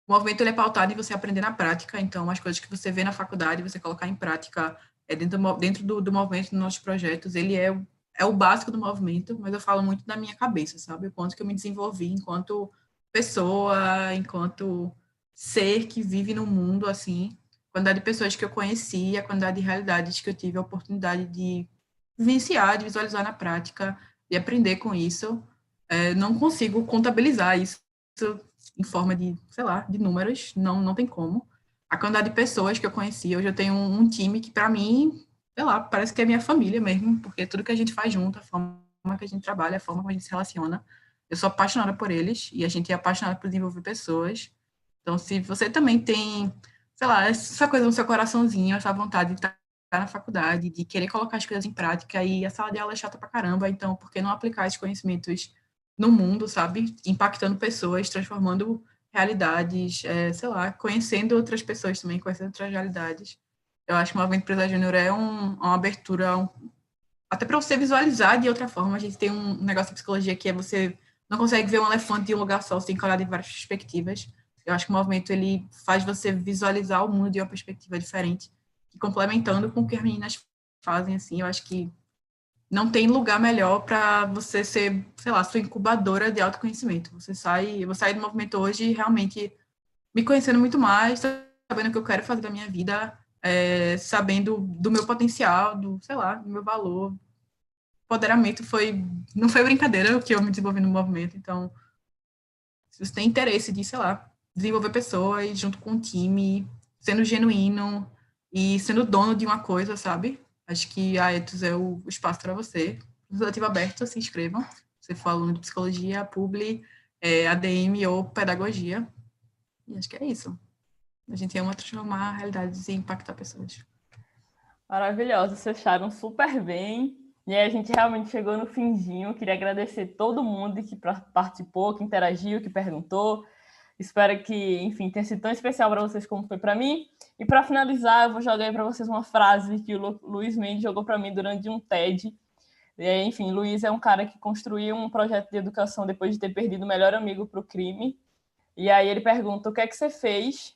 movimento ele é pautado em você aprender na prática, então as coisas que você vê na faculdade, você colocar em prática dentro do movimento, dos nossos projetos, ele é o básico do movimento, mas eu falo muito da minha cabeça, sabe? O quanto que eu me desenvolvi enquanto pessoa, enquanto ser que vive no mundo, assim, a quantidade de pessoas que eu conheci, a quantidade de realidades que eu tive a oportunidade de vivenciar, de visualizar na prática, de aprender com isso. Não consigo contabilizar isso em forma de, sei lá, de números, não tem como. A quantidade de pessoas que eu conheci, hoje eu tenho um time que, para mim, sei lá, parece que é minha família mesmo, porque tudo que a gente faz junto, a forma que a gente trabalha, a forma como a gente se relaciona, eu sou apaixonada por eles, e a gente é apaixonada por desenvolver pessoas. Então, se você também tem, sei lá, essa coisa no seu coraçãozinho, essa vontade de estar na faculdade, de querer colocar as coisas em prática, e a sala de aula é chata pra caramba, então por que não aplicar esses conhecimentos no mundo, sabe? Impactando pessoas, transformando realidades, sei lá, conhecendo outras pessoas também, conhecendo outras realidades. Eu acho que o Movimento Empresa Júnior é uma abertura, até para você visualizar de outra forma. A gente tem um negócio de psicologia que você não consegue ver um elefante de um lugar só, você tem que olhar de várias perspectivas. Eu acho que o movimento ele faz você visualizar o mundo de uma perspectiva diferente, e complementando com o que as meninas fazem, assim, eu acho que não tem lugar melhor para você ser, sei lá, sua incubadora de autoconhecimento. Eu vou sair do movimento hoje realmente me conhecendo muito mais, sabendo o que eu quero fazer da minha vida, sabendo do meu potencial, sei lá, do meu valor. Empoderamento não foi brincadeira o que eu me desenvolvi no movimento. Então, se você tem interesse de, sei lá, desenvolver pessoas junto com um time, sendo genuíno e sendo dono de uma coisa, sabe? Acho que a Ethos é o espaço para você. Legislativo aberto, se inscrevam. Você for aluno de psicologia, publi, ADM ou pedagogia. E acho que é isso. A gente ama transformar realidades e impactar pessoas. Maravilhosos, fecharam super bem. E aí a gente realmente chegou no finzinho. Queria agradecer todo mundo que participou, que interagiu, que perguntou. Espero que, enfim, tenha sido tão especial para vocês como foi para mim. E para finalizar, eu vou jogar aí para vocês uma frase que o Luiz Mendes jogou para mim durante um TED. E aí, enfim, Luiz é um cara que construiu um projeto de educação depois de ter perdido o melhor amigo para o crime. E aí ele pergunta: o que é que você fez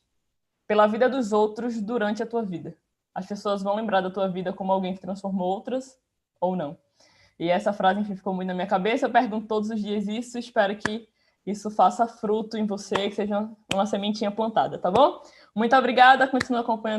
pela vida dos outros durante a tua vida? As pessoas vão lembrar da tua vida como alguém que transformou outras ou não? E essa frase, enfim, ficou muito na minha cabeça. Eu pergunto todos os dias isso, espero que isso faça fruto em você, que seja uma sementinha plantada, tá bom? Muito obrigada, continua acompanhando